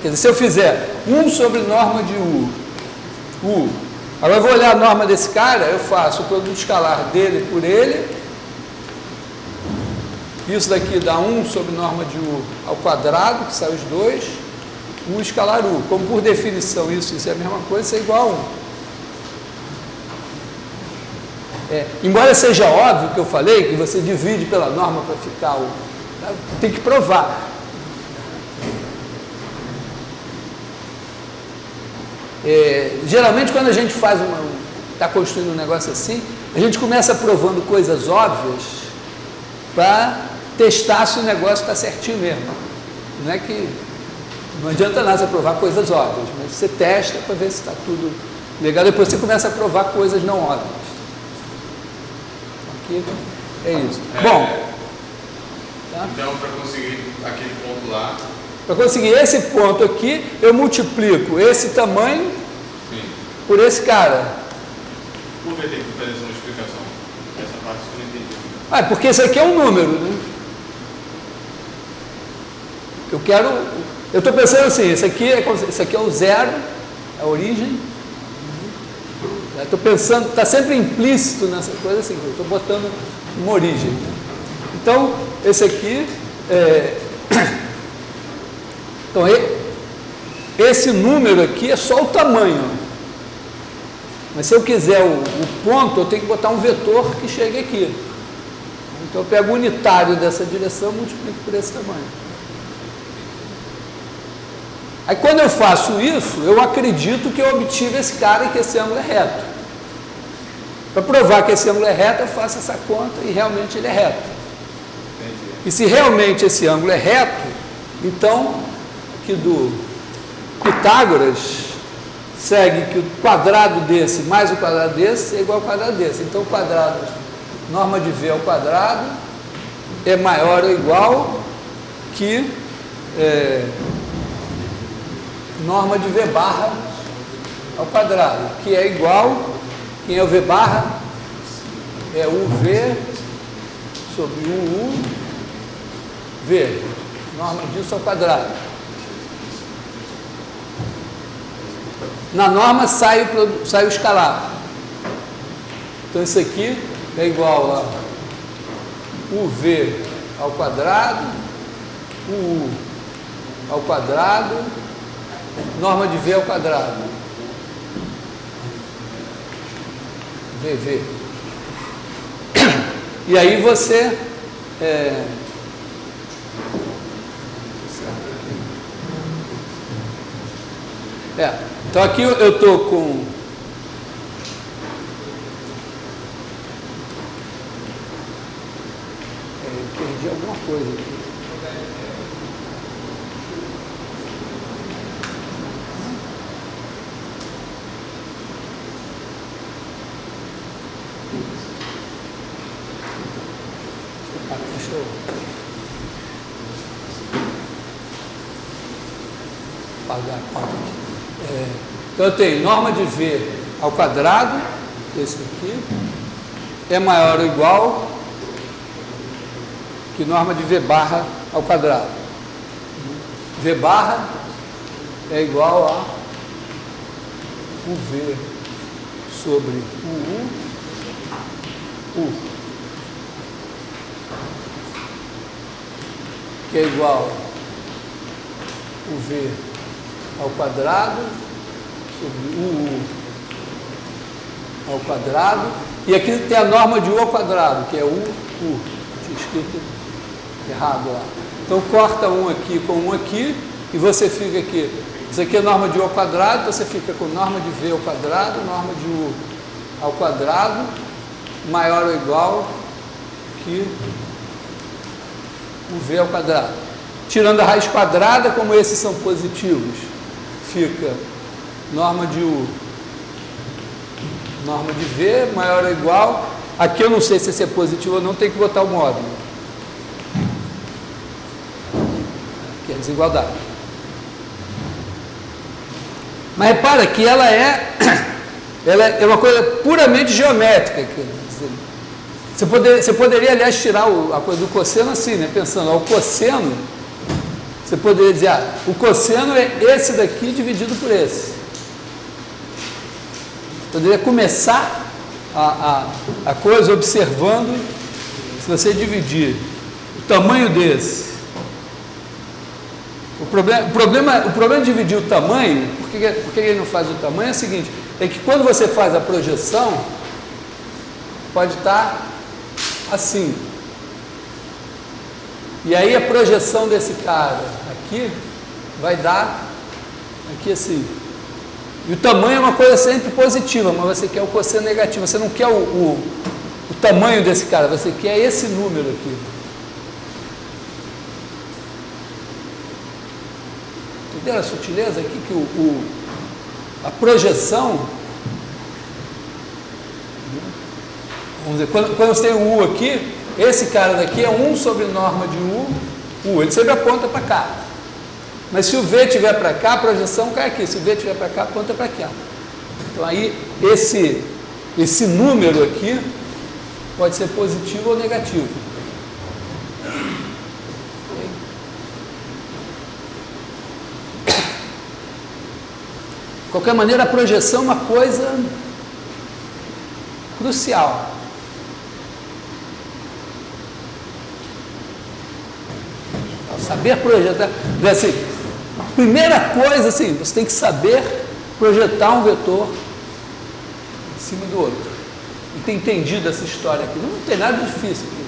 Quer dizer, se eu fizer 1 sobre norma de U, agora eu vou olhar a norma desse cara, eu faço o produto escalar dele por ele, isso daqui dá 1 sobre norma de U ao quadrado, que sai os dois, U escalar U. Como por definição isso é a mesma coisa, isso é igual a 1. Embora seja óbvio que eu falei, que você divide pela norma para ficar tem que provar. Geralmente quando a gente está construindo um negócio assim, a gente começa provando coisas óbvias para testar se o negócio está certinho mesmo. Não é que não adianta nada você provar coisas óbvias, mas você testa para ver se está tudo legal, depois você começa a provar coisas não óbvias. Aqui é isso. Bom, tá? Então, para conseguir aquele ponto lá... Para conseguir esse ponto aqui, eu multiplico esse tamanho por esse cara. Por que tem que fazer essa multiplicação? Essa parte que eu não entendi. Porque isso aqui é um número, né? Eu estou pensando assim, isso aqui é o zero, a origem. Estou pensando, está sempre implícito nessa coisa assim, eu estou botando uma origem. Né? Então, esse aqui Então, esse número aqui é só o tamanho. Mas se eu quiser o ponto, eu tenho que botar um vetor que chegue aqui. Então, eu pego o unitário dessa direção e multiplico por esse tamanho. Aí quando eu faço isso, eu acredito que eu obtive esse cara e que esse ângulo é reto. Para provar que esse ângulo é reto, eu faço essa conta e realmente ele é reto. Entendi. E se realmente esse ângulo é reto, então, aqui do Pitágoras, segue que o quadrado desse mais o quadrado desse é igual ao quadrado desse. Então, o quadrado, norma de V ao quadrado, é maior ou igual que norma de V barra ao quadrado, que é igual, quem é o V barra? É UV sobre V, norma disso ao quadrado. Na norma sai o escalar. Então isso aqui é igual a UV ao quadrado, UU ao quadrado, norma de V ao quadrado, VV. E aí você então aqui eu estou com perdi alguma coisa aqui. Deixa eu pagar a conta aqui. Então eu tenho norma de V ao quadrado, esse aqui, é maior ou igual que norma de V barra ao quadrado. V barra é igual a UV sobre U, que é igual a UV ao quadrado sobre UU ao quadrado, e aqui tem a norma de U ao quadrado, que é UU, tinha escrito errado lá. Então corta um aqui com um aqui, e você fica aqui, isso aqui é norma de U ao quadrado, então você fica com norma de V ao quadrado, norma de U ao quadrado, maior ou igual que o V ao quadrado. Tirando a raiz quadrada, como esses são positivos, fica norma de U, norma de V, maior ou igual. Aqui eu não sei se esse é positivo ou não, tem que botar o módulo. Aqui é a desigualdade. Mas repara que ela é uma coisa puramente geométrica. Você poderia, aliás, tirar a coisa do cosseno assim, né? Pensando, o cosseno, você poderia dizer, o cosseno é esse daqui dividido por esse. Você poderia começar a coisa observando, se você dividir o tamanho desse. O problema de dividir o tamanho, por que ele não faz o tamanho, é o seguinte, é que quando você faz a projeção, pode estar assim. E aí a projeção desse cara aqui vai dar aqui assim. E o tamanho é uma coisa sempre positiva, mas você quer o cosseno negativo, você não quer o tamanho desse cara, você quer esse número aqui. Entenderam a sutileza aqui? Que a projeção, vamos dizer, quando você tem o U aqui, esse cara daqui é 1 sobre norma de U, ele sempre aponta para cá. Mas se o V estiver para cá, a projeção cai aqui. Se o V estiver para cá, aponta para cá. Então aí, esse número aqui pode ser positivo ou negativo. De qualquer maneira, a projeção é uma coisa crucial. Saber projetar, assim, primeira coisa, assim, você tem que saber projetar um vetor em cima do outro. E ter entendido essa história aqui. Não tem nada de difícil aqui.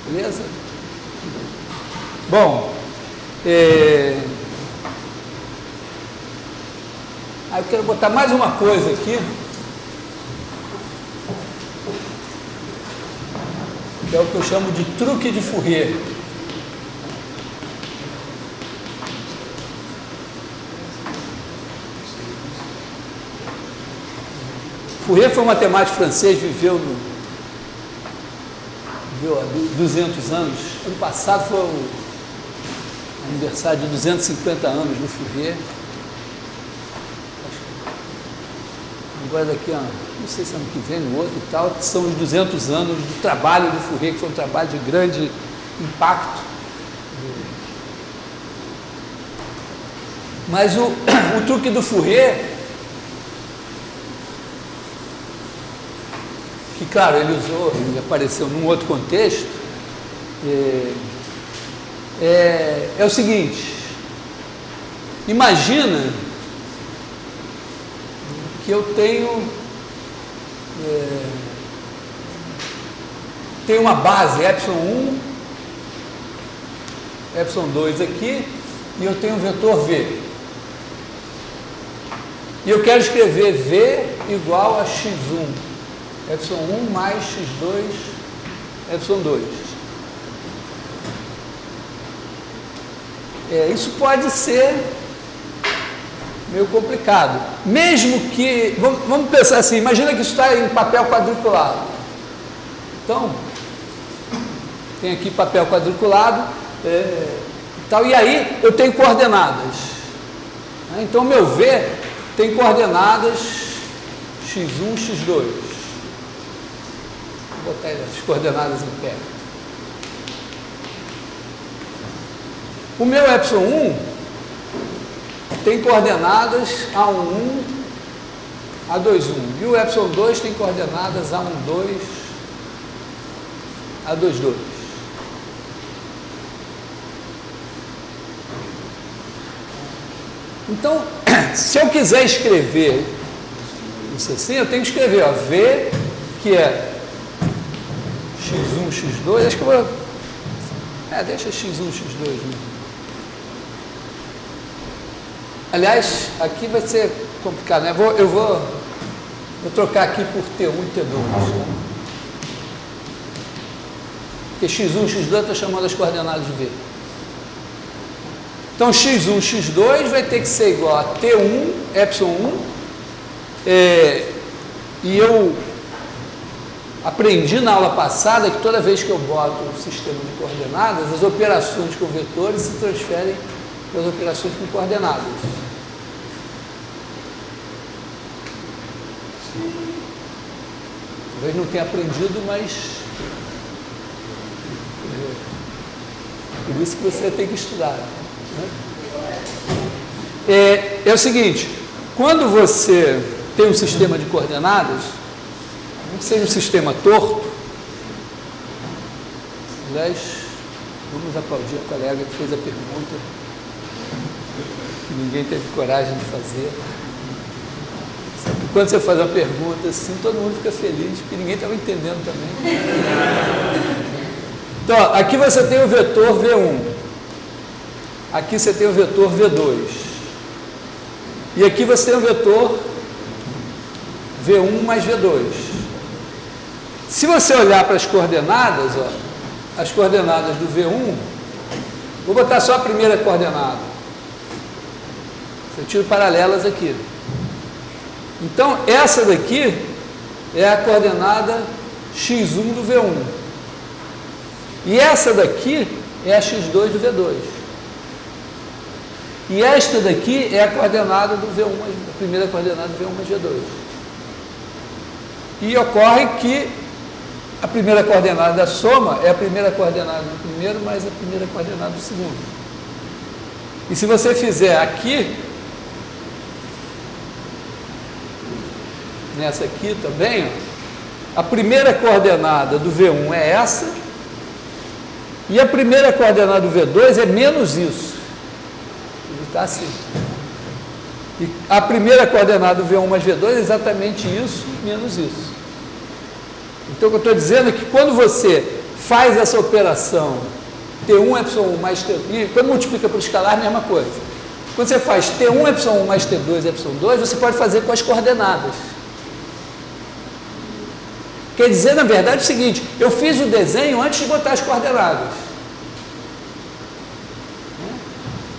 Beleza? Bom, aí eu quero botar mais uma coisa aqui, que é o que eu chamo de truque de Fourier. Fourier foi um matemático francês, viveu há 200 anos. Ano passado foi o aniversário de 250 anos do Fourier. Agora daqui a, não sei se ano que vem, no outro e tal, são os 200 anos do trabalho do Fourier, que foi um trabalho de grande impacto. Mas o truque do Fourier, que claro, ele apareceu num outro contexto, é o seguinte: imagina que eu tenho uma base ε1, ε2 aqui, e eu tenho um vetor V. E eu quero escrever V igual a x1, ε1 mais x2, ε2. Isso pode ser meio complicado. Mesmo que, vamos pensar assim, imagina que isso está em papel quadriculado. Então, tem aqui papel quadriculado, e aí eu tenho coordenadas. Então, meu V tem coordenadas x1, x2. Vou botar as coordenadas em pé. O meu ε1 tem coordenadas A11, A21. E o ε2 tem coordenadas A12, A22. Então, se eu quiser escrever isso assim, eu tenho que escrever, ó, V, que é x1, x2, acho que eu vou... deixa x1, x2, né? Aliás, aqui vai ser complicado, né? Eu vou trocar aqui por T1 e T2, tá? Porque x1, x2 eu estou chamando as coordenadas de V. Então, x1, x2 vai ter que ser igual a T1, ε1, e eu aprendi na aula passada que toda vez que eu boto um sistema de coordenadas, as operações com vetores se transferem para as operações com coordenadas. Talvez não tenha aprendido, mas por isso que você tem que estudar. É o seguinte, quando você tem um sistema de coordenadas, não que seja um sistema torto, aliás, vamos aplaudir a colega que fez a pergunta, que ninguém teve coragem de fazer. Quando você faz uma pergunta assim, todo mundo fica feliz, porque ninguém estava entendendo também. Então, aqui você tem o vetor V1, aqui você tem o vetor V2, e aqui você tem o vetor V1 mais V2. Se você olhar para as coordenadas, ó, as coordenadas do V1, vou botar só a primeira coordenada. Eu tiro paralelas aqui. Então, essa daqui é a coordenada x1 do V1. E essa daqui é a x2 do V2. E esta daqui é a coordenada do V1, a primeira coordenada do V1 mais V2. E ocorre que a primeira coordenada da soma é a primeira coordenada do primeiro mais a primeira coordenada do segundo. E se você fizer aqui, nessa aqui também, ó, a primeira coordenada do V1 é essa, e a primeira coordenada do V2 é menos isso. Ele está assim. E a primeira coordenada do V1 mais V2 é exatamente isso, menos isso. Então, o que eu estou dizendo é que quando você faz essa operação T1 epsilon 1 mais T2, e quando multiplica por escalar, a mesma coisa. Quando você faz T1 epsilon 1 mais T2 epsilon 2, você pode fazer com as coordenadas. Quer dizer, na verdade, o seguinte, eu fiz o desenho antes de botar as coordenadas.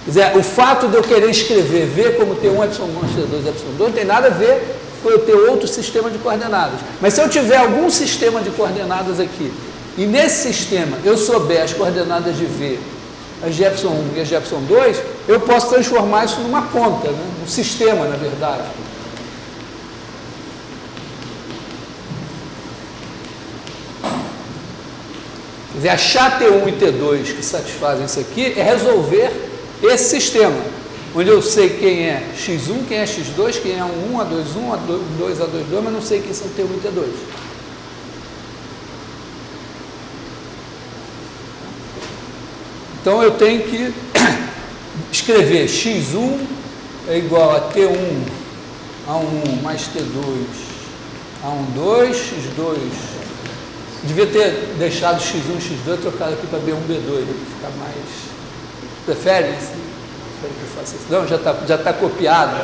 Quer dizer, o fato de eu querer escrever V como T1 epsilon 1 mais T2 epsilon 2 não tem nada a ver com eu ter outro sistema de coordenadas. Mas se eu tiver algum sistema de coordenadas aqui, e nesse sistema eu souber as coordenadas de V, as de epsilon 1 e as de epsilon 2, eu posso transformar isso numa conta, né? Um sistema, na verdade. Quer dizer, achar T1 e T2 que satisfazem isso aqui é resolver esse sistema, onde eu sei quem é x1, quem é x2, quem é A1, A21, A2, A22, mas não sei quem são T1 e T2. Então eu tenho que escrever x1 é igual a T1 A1 mais T2 A12, x2. Devia ter deixado x1 e x2 trocado aqui para B1, B2, para ficar mais. Prefere isso? Prefere que eu faça isso? Não, já tá copiado.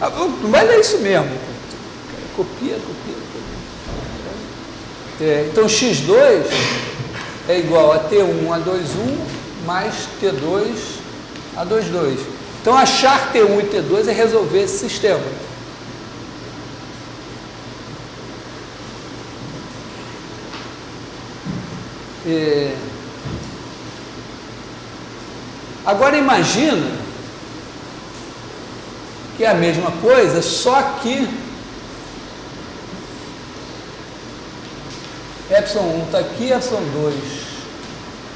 Tá bom? Não vai ler isso mesmo. Copia. Então x2 é igual a T1 A21 mais T2 A22. Então achar T1 e T2 é resolver esse sistema. Agora imagina que é a mesma coisa, só que epsilon 1 está aqui, epsilon 2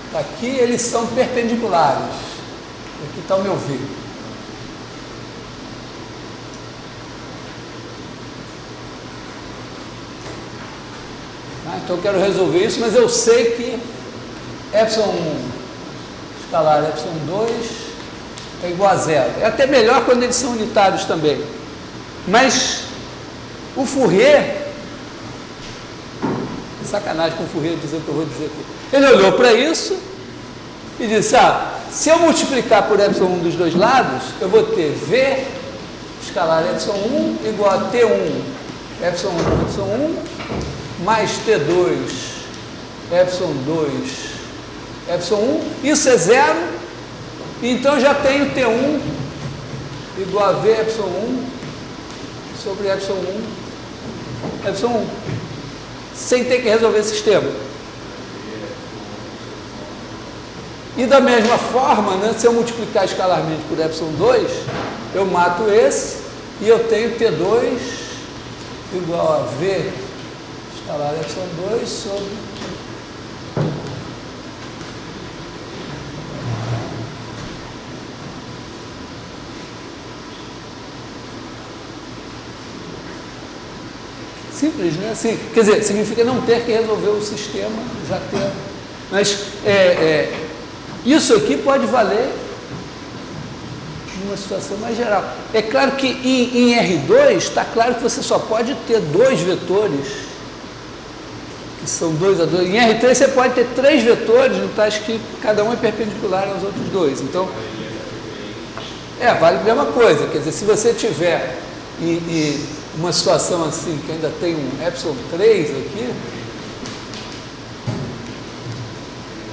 está aqui, eles são perpendiculares. Aqui está o meu V. Então eu quero resolver isso, mas eu sei que epsilon 1 escalar epsilon 2 é igual a zero. É até melhor quando eles são unitários também. Mas o Fourier, sacanagem com o Fourier dizer o que eu vou dizer aqui. Ele olhou para isso e disse, se eu multiplicar por epsilon 1 dos dois lados, eu vou ter V escalar epsilon 1 igual a T1 epsilon 1 epsilon 1 mais T2 epsilon 2 epsilon 1, isso é zero, então já tenho T1 igual a V epsilon 1 sobre epsilon 1 epsilon 1, sem ter que resolver esse sistema. E da mesma forma, né, se eu multiplicar escalarmente por epsilon 2, eu mato esse e eu tenho T2 igual a V escalar epsilon 2 sobre simples, né? Assim, quer dizer, significa não ter que resolver o sistema, já ter. Mas isso aqui pode valer numa situação mais geral. É claro que em R2 está claro que você só pode ter dois vetores, que são 2 a 2. Em R3 você pode ter 3 vetores, tais que cada um é perpendicular aos outros dois. Então, vale a mesma coisa. Quer dizer, se você tiver uma situação assim, que ainda tem um epsilon 3 aqui,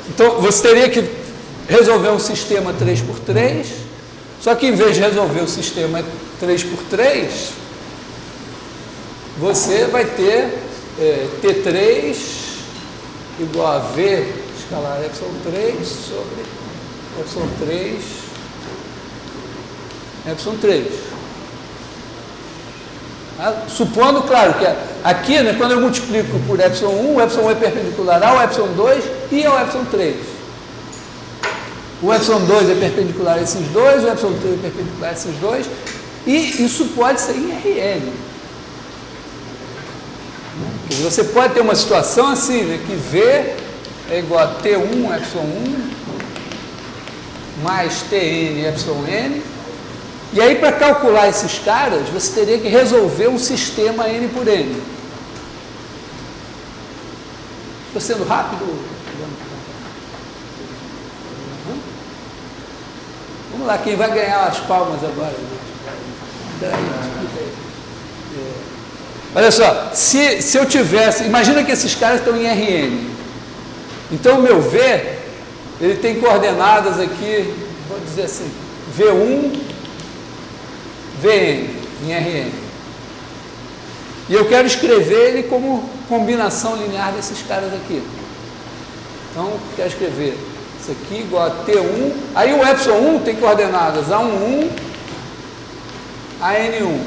então você teria que resolver um sistema 3x3, só que em vez de resolver o sistema 3x3, você vai ter T3 igual a V escalar epsilon 3 sobre epsilon 3 epsilon 3. Supondo, claro, que aqui, né, quando eu multiplico por epsilon 1, o epsilon 1 é perpendicular ao epsilon 2 e ao epsilon 3. O epsilon 2 é perpendicular a esses dois, o epsilon 3 é perpendicular a esses dois, e isso pode ser em RN. Você pode ter uma situação assim, né, que V é igual a T1 epsilon 1 mais Tn epsilon n. E aí, para calcular esses caras, você teria que resolver um sistema N por N. Estou sendo rápido? Vamos lá, quem vai ganhar as palmas agora? Olha só, se eu tivesse... Imagina que esses caras estão em RN. Então, o meu V, ele tem coordenadas aqui, vou dizer assim, V1, Vn, em RN. E eu quero escrever ele como combinação linear desses caras aqui. Então, eu quero escrever isso aqui igual a T1. Aí o ε1 tem coordenadas A11, AN1.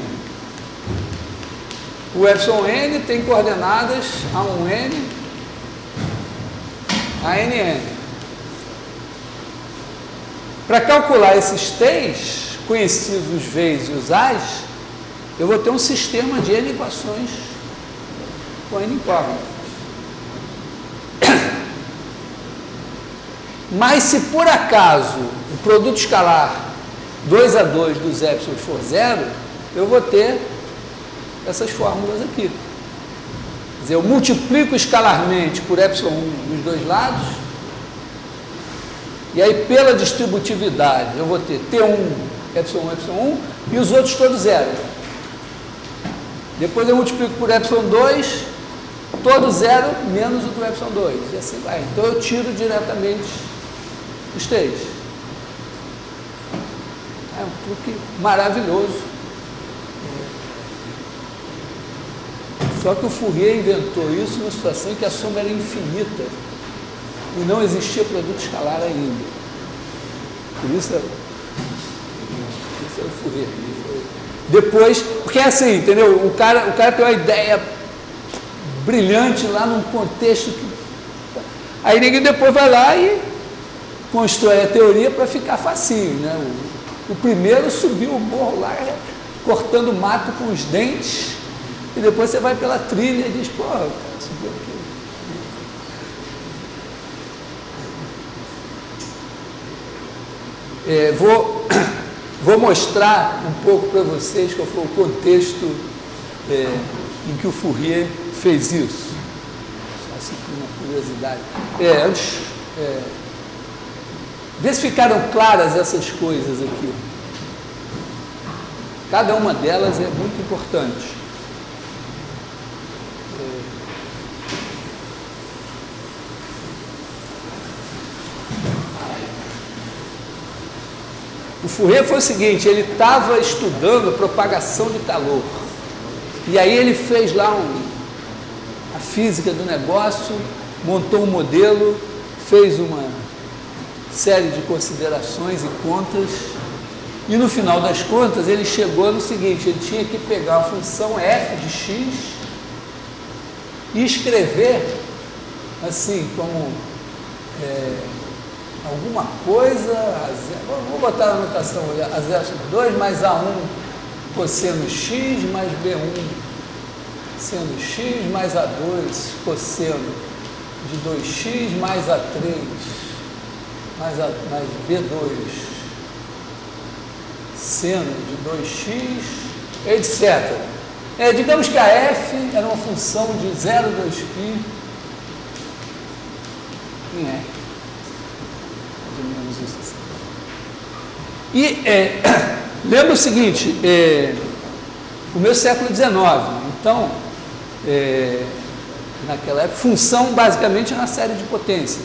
O εn tem coordenadas A1n, ANN. Para calcular esses T's, conhecidos os V's e os A's, eu vou ter um sistema de N equações com N incógnitas. Mas se por acaso o produto escalar 2 a 2 dos épsilon for zero, eu vou ter essas fórmulas aqui. Quer dizer, eu multiplico escalarmente por epsilon 1 dos dois lados, e aí pela distributividade eu vou ter T1, epsilon 1, epsilon 1, e os outros todos zero. Depois eu multiplico por epsilon 2, todo zero menos o do epsilon 2, e assim vai. Então eu tiro diretamente os T's. É um truque maravilhoso. Só que o Fourier inventou isso numa situação em que a soma era infinita e não existia produto escalar ainda. Por isso é o Fourier. Depois, porque é assim, entendeu? O cara tem uma ideia brilhante lá num contexto que... Aí ninguém depois vai lá e constrói a teoria para ficar facinho, né? O primeiro subiu o morro lá, cortando mato com os dentes, e depois você vai pela trilha e diz, pô, o cara subiu aqui. Vou mostrar um pouco para vocês qual foi o contexto em que o Fourier fez isso. Só assim por uma curiosidade. Vê se ficaram claras essas coisas aqui. Cada uma delas é muito importante. O Fourier foi o seguinte, ele estava estudando a propagação de calor. E aí ele fez lá a física do negócio, montou um modelo, fez uma série de considerações e contas, e no final das contas ele chegou no seguinte, ele tinha que pegar a função f de x e escrever assim, como alguma coisa, vou botar a anotação, a 2 mais A1 cosseno x mais B1 seno x mais A2 cosseno de 2x mais A3 mais B2 seno de 2x, etc. Digamos que a f era uma função de 0,2π em R. E lembra o seguinte, o meu século XIX, então, naquela época, função basicamente é uma série de potências.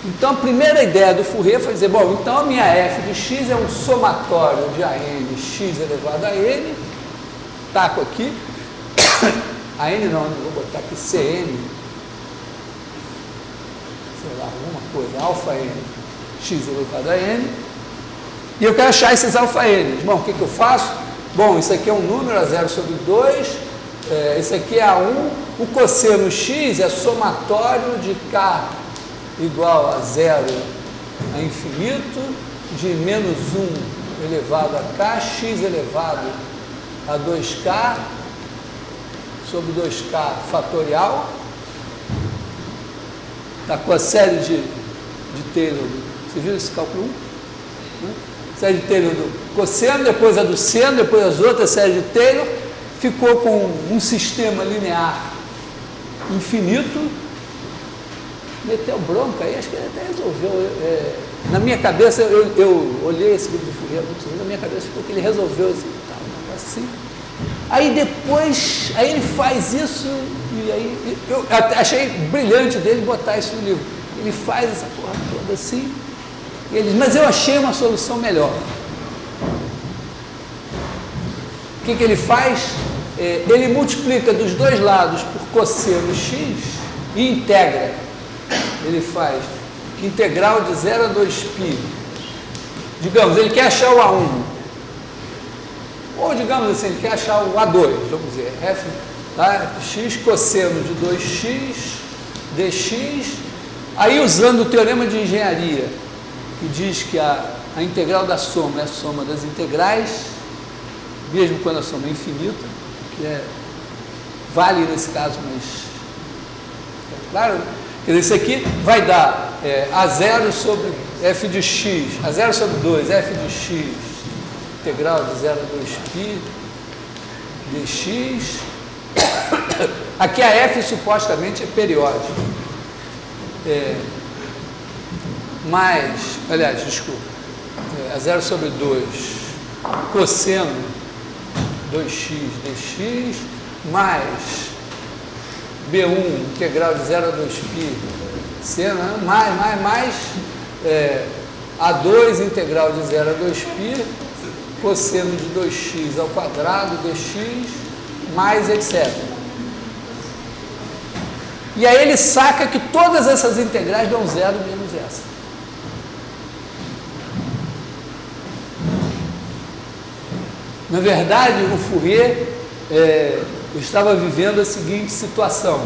Então, a primeira ideia do Fourier foi dizer, bom, então a minha f de x é um somatório de an x elevado a n, taco aqui, a n não, vou botar aqui cn, sei lá, alguma coisa, alfa n, x elevado a n, e eu quero achar esses alfa n. Bom, o que eu faço? Bom, isso aqui é um número, a 0 sobre 2, isso aqui é A1, o cosseno x é somatório de k igual a 0 a infinito, de menos 1 elevado a k, x elevado a 2k, sobre 2k fatorial, está com a série de Taylor. Você viu esse cálculo 1? Né? Série de Taylor do cosseno, depois a do seno, depois as outras séries de Taylor, ficou com um sistema linear infinito, meteu bronca aí, acho que ele até resolveu. Na minha cabeça, eu olhei esse livro do Fourier, na minha cabeça ficou que ele resolveu assim. Aí depois, aí ele faz isso, e aí eu achei brilhante dele botar isso no livro. Ele faz essa porra toda assim, e ele diz, mas eu achei uma solução melhor. O que ele faz? Ele multiplica dos dois lados por cosseno x e integra. Ele faz integral de 0 a 2π. Digamos, ele quer achar o A1. Ou, digamos assim, ele quer achar o A2, vamos dizer, f, tá? X cosseno de 2x dx. Aí, usando o teorema de engenharia, que diz que a integral da soma é a soma das integrais, mesmo quando a soma é infinita, que vale nesse caso, mas claro, quer dizer, isso aqui vai dar A0 sobre f de x, A0 sobre 2, f de x, integral de 0 a 2π dx. Aqui a f supostamente é periódica. Aliás, desculpa, A0 sobre 2 cosseno 2x dx mais B1 integral de 0 a 2π seno, mais A2 integral de 0 a 2π cosseno de 2x ao quadrado dx mais etc. E aí ele saca que todas essas integrais dão zero menos essa. Na verdade, o Fourier estava vivendo a seguinte situação.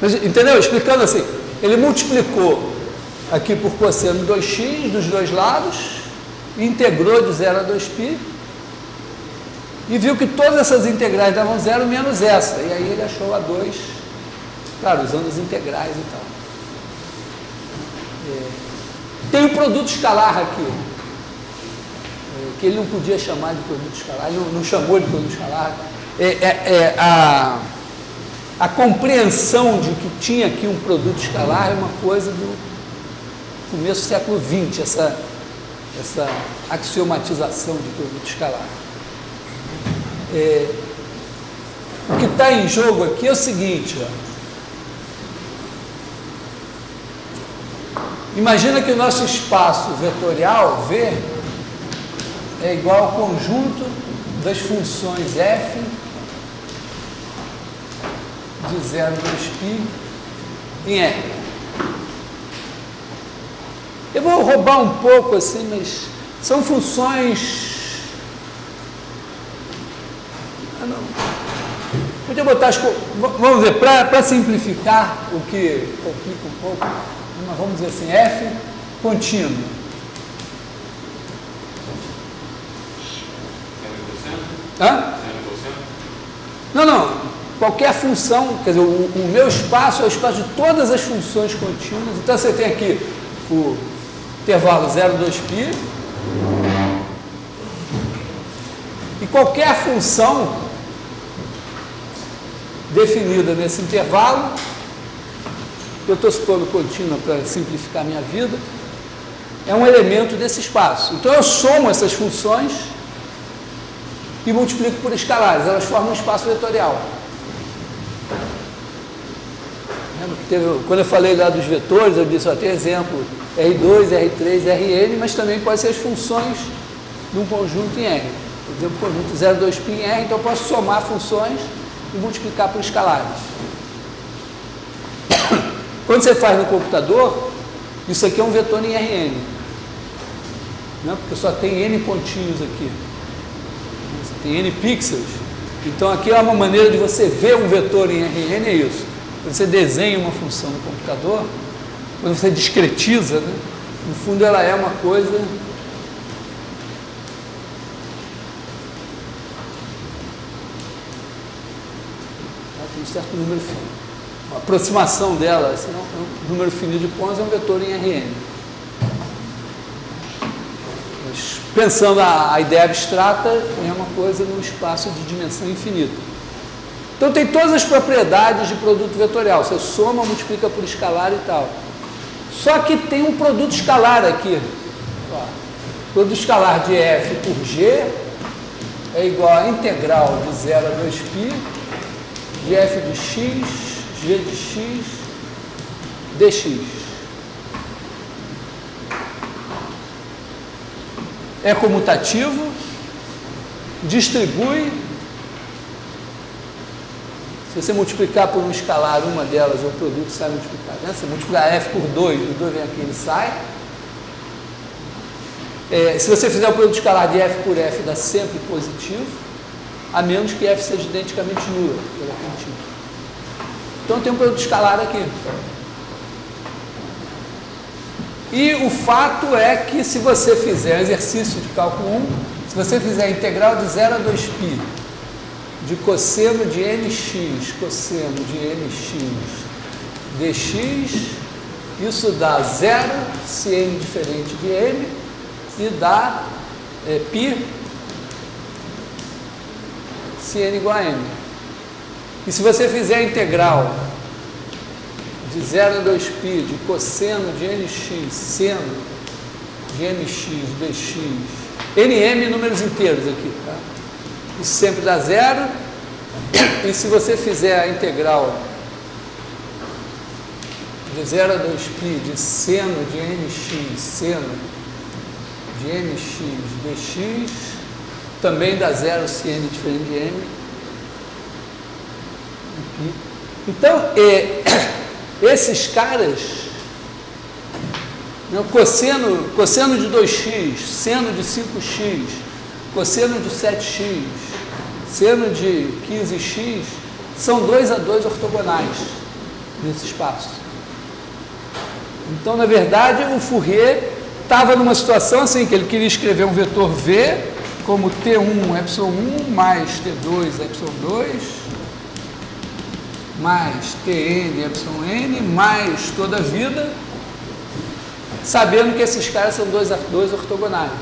Mas, entendeu? Explicando assim, ele multiplicou aqui por cosseno 2x dos dois lados, integrou de 0 a 2π, e viu que todas essas integrais davam zero menos essa. E aí ele achou a 2, claro, usando as integrais e tal. Tem o produto escalar aqui, que ele não podia chamar de produto escalar, ele não chamou de produto escalar. A compreensão de que tinha aqui um produto escalar é uma coisa do começo do século XX, essa axiomatização de produto escalar. O que está em jogo aqui é o seguinte, ó. Imagina que o nosso espaço vetorial, V, é igual ao conjunto das funções f de 0 a 2π em R. Eu vou roubar um pouco assim, mas são funções... Podia botar vamos ver, para simplificar o que complica um pouco, vamos dizer assim, f contínuo. Hã? Não. Qualquer função, quer dizer, o meu espaço é o espaço de todas as funções contínuas. Então você tem aqui o intervalo 0 a 2π. E qualquer função definida nesse intervalo, que eu estou supondo contínua para simplificar a minha vida, é um elemento desse espaço. Então eu somo essas funções e multiplico por escalares, elas formam um espaço vetorial. Quando eu falei lá dos vetores, eu disse, ó, tem exemplo R2, R3, Rn, mas também pode ser as funções de um conjunto em R. Por exemplo, conjunto 0, 2π em R, então eu posso somar funções e multiplicar por escalares. Quando você faz no computador, isso aqui é um vetor em Rn, né? Porque só tem n pontinhos aqui. Você tem n pixels. Então aqui é uma maneira de você ver um vetor em Rn, é isso. Quando você desenha uma função no computador, quando você discretiza, né? No fundo ela é uma coisa... Tem um certo número finito. A aproximação dela, senão, um número finito de pontos é um vetor em Rn. Mas, pensando a ideia abstrata, é uma coisa num espaço de dimensão infinita. Então tem todas as propriedades de produto vetorial, você soma, multiplica por escalar e tal. Só que tem um produto escalar aqui. Ó. Produto escalar de f por g é igual a integral de 0 a 2π de f de x, g de x, dx. É comutativo, distribui. Se você multiplicar por um escalar uma delas, o produto sai multiplicado. Né? Se multiplicar f por 2, o 2 vem aqui, ele sai. Se você fizer o produto escalar de f por f, dá sempre positivo, a menos que f seja identicamente nula, pela contínua. Então tem um produto escalar aqui. E o fato é que se você fizer exercício de cálculo 1, se você fizer a integral de 0 a 2π de cosseno de nx, cosseno de nx dx, isso dá 0 se n diferente de m e dá π se n igual a m. E se você fizer a integral de 0 a 2π de cosseno de nx, seno de mx dx, nm números inteiros aqui, tá? Isso sempre dá 0. E se você fizer a integral de 0 a 2π de seno de nx, seno de mx dx, também dá 0 se n diferente de m. Então, esses caras, né, cosseno de 2x, seno de 5x, cosseno de 7x, seno de 15x, são 2 a 2 ortogonais nesse espaço. Então, na verdade, o Fourier estava numa situação assim, que ele queria escrever um vetor V como T1 ε1 mais T2 ε2 mais Tn εn mais toda a vida, sabendo que esses caras são 2 a 2 ortogonais.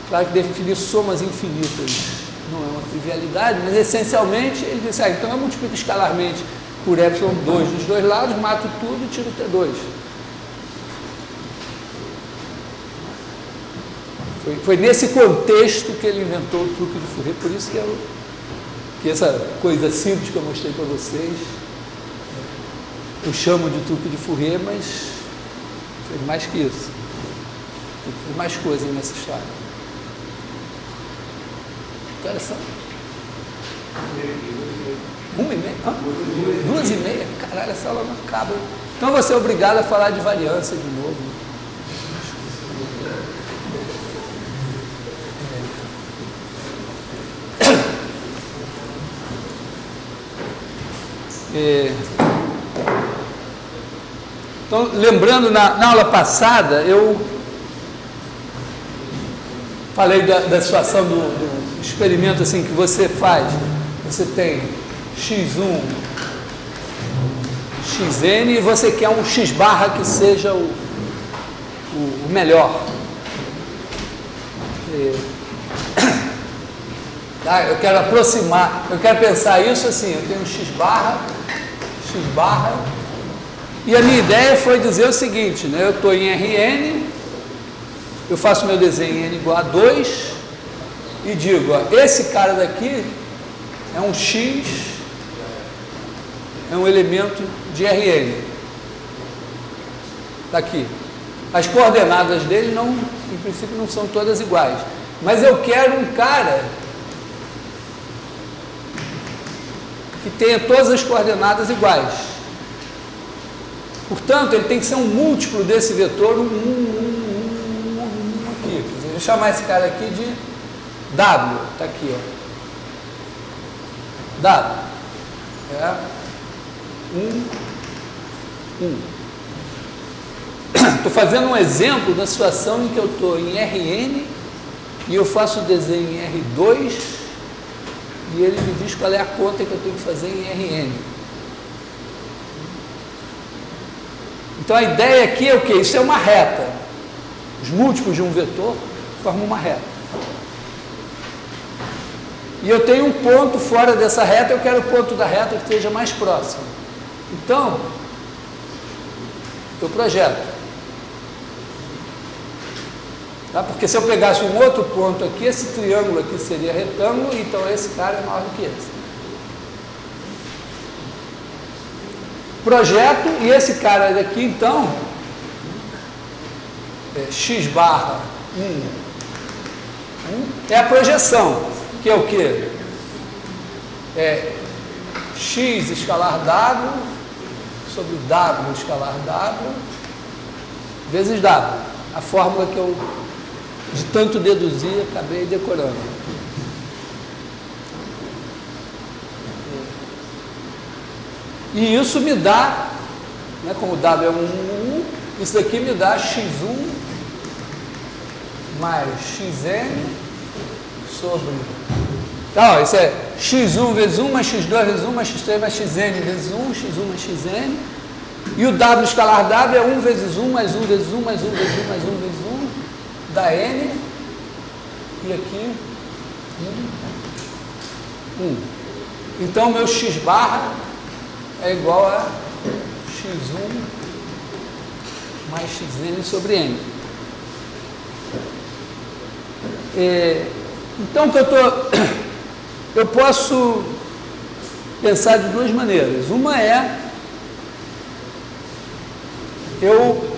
Claro que definir somas infinitas não é uma trivialidade, mas essencialmente ele disse, então eu multiplico escalarmente por ε2 dos dois lados, mato tudo e tiro T2. Foi nesse contexto que ele inventou o truque de Fourier, por isso que essa coisa simples que eu mostrei para vocês, eu chamo de truque de Fourier, mas fez mais que isso. Tem mais coisa nessa história. Que horas são? 1h30? 2h30? Caralho, essa aula não acaba. Então eu vou ser obrigado a falar de variância de novo. Então, lembrando, na aula passada, eu falei da situação do experimento assim, que você faz. Você tem x1, xn e você quer um x barra que seja o melhor. Eu quero aproximar, eu quero pensar isso assim, eu tenho x barra, e a minha ideia foi dizer o seguinte, né? Eu estou em Rn, eu faço meu desenho em n igual a 2 e digo, ó, esse cara daqui é um x, é um elemento de Rn. Está aqui. As coordenadas dele, em princípio, não são todas iguais. Mas eu quero um cara que tenha todas as coordenadas iguais. Portanto, ele tem que ser um múltiplo desse vetor, aqui. Quer dizer, eu vou chamar esse cara aqui de W. Está aqui, ó. W. É 1. Estou fazendo um exemplo da situação em que eu estou em Rn e eu faço o desenho em R2 e ele me diz qual é a conta que eu tenho que fazer em Rn. Então a ideia aqui é o quê? Isso é uma reta. Os múltiplos de um vetor formam uma reta. E eu tenho um ponto fora dessa reta, eu quero o ponto da reta que esteja mais próximo. Então, eu projeto. Tá? Porque se eu pegasse um outro ponto aqui, esse triângulo aqui seria retângulo, então esse cara é maior do que esse. Projeto, e esse cara daqui, então, x barra 1, é a projeção, que é o quê? É x escalar w sobre w escalar w vezes w. A fórmula que eu, de tanto deduzir, acabei decorando. E isso me dá, né, como w é 1, isso daqui me dá x1 mais xn sobre... Então, isso é x1 vezes 1 mais x2 vezes 1 mais x3 mais xn vezes 1, x1 mais xn. E o w escalar w é 1 vezes 1 mais 1 vezes 1 mais 1 vezes 1 mais 1 vezes 1, dá n. E aqui, 1. Então, meu x barra é igual a x1 mais xn sobre n. Então, eu posso pensar de duas maneiras. Uma é, eu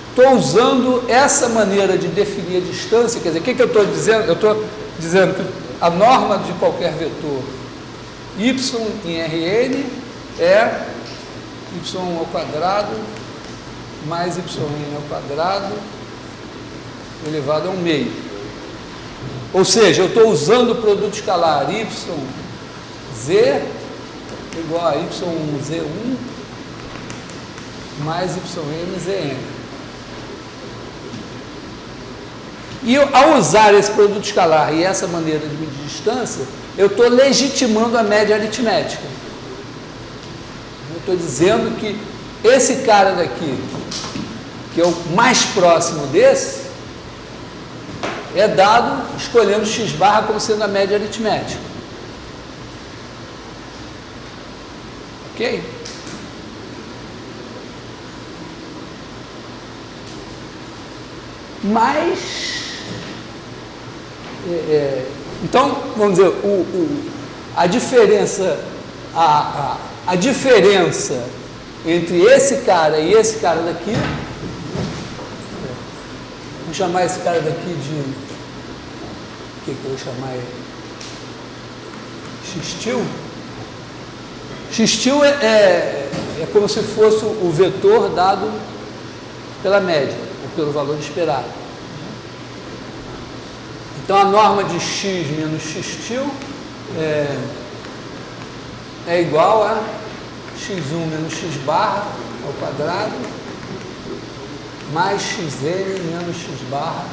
estou usando essa maneira de definir a distância, quer dizer, o que eu estou dizendo? Eu estou dizendo que a norma de qualquer vetor y em Rn é y ao quadrado mais yn ao quadrado elevado a 1 meio. Ou seja, eu estou usando o produto escalar yz igual a yz1 mais ynzn. E ao usar esse produto escalar e essa maneira de medir distância, eu estou legitimando a média aritmética. Eu estou dizendo que esse cara daqui, que é o mais próximo desse, é dado escolhendo x barra como sendo a média aritmética. Ok? Mas, então, vamos dizer, a diferença, a diferença entre esse cara e esse cara daqui, vou chamar esse cara daqui de, o que eu vou chamar ele? X-til. X-til é como se fosse o vetor dado pela média, ou pelo valor esperado. Então, a norma de x menos x-til é igual a x1 menos x barra ao quadrado mais xn menos x barra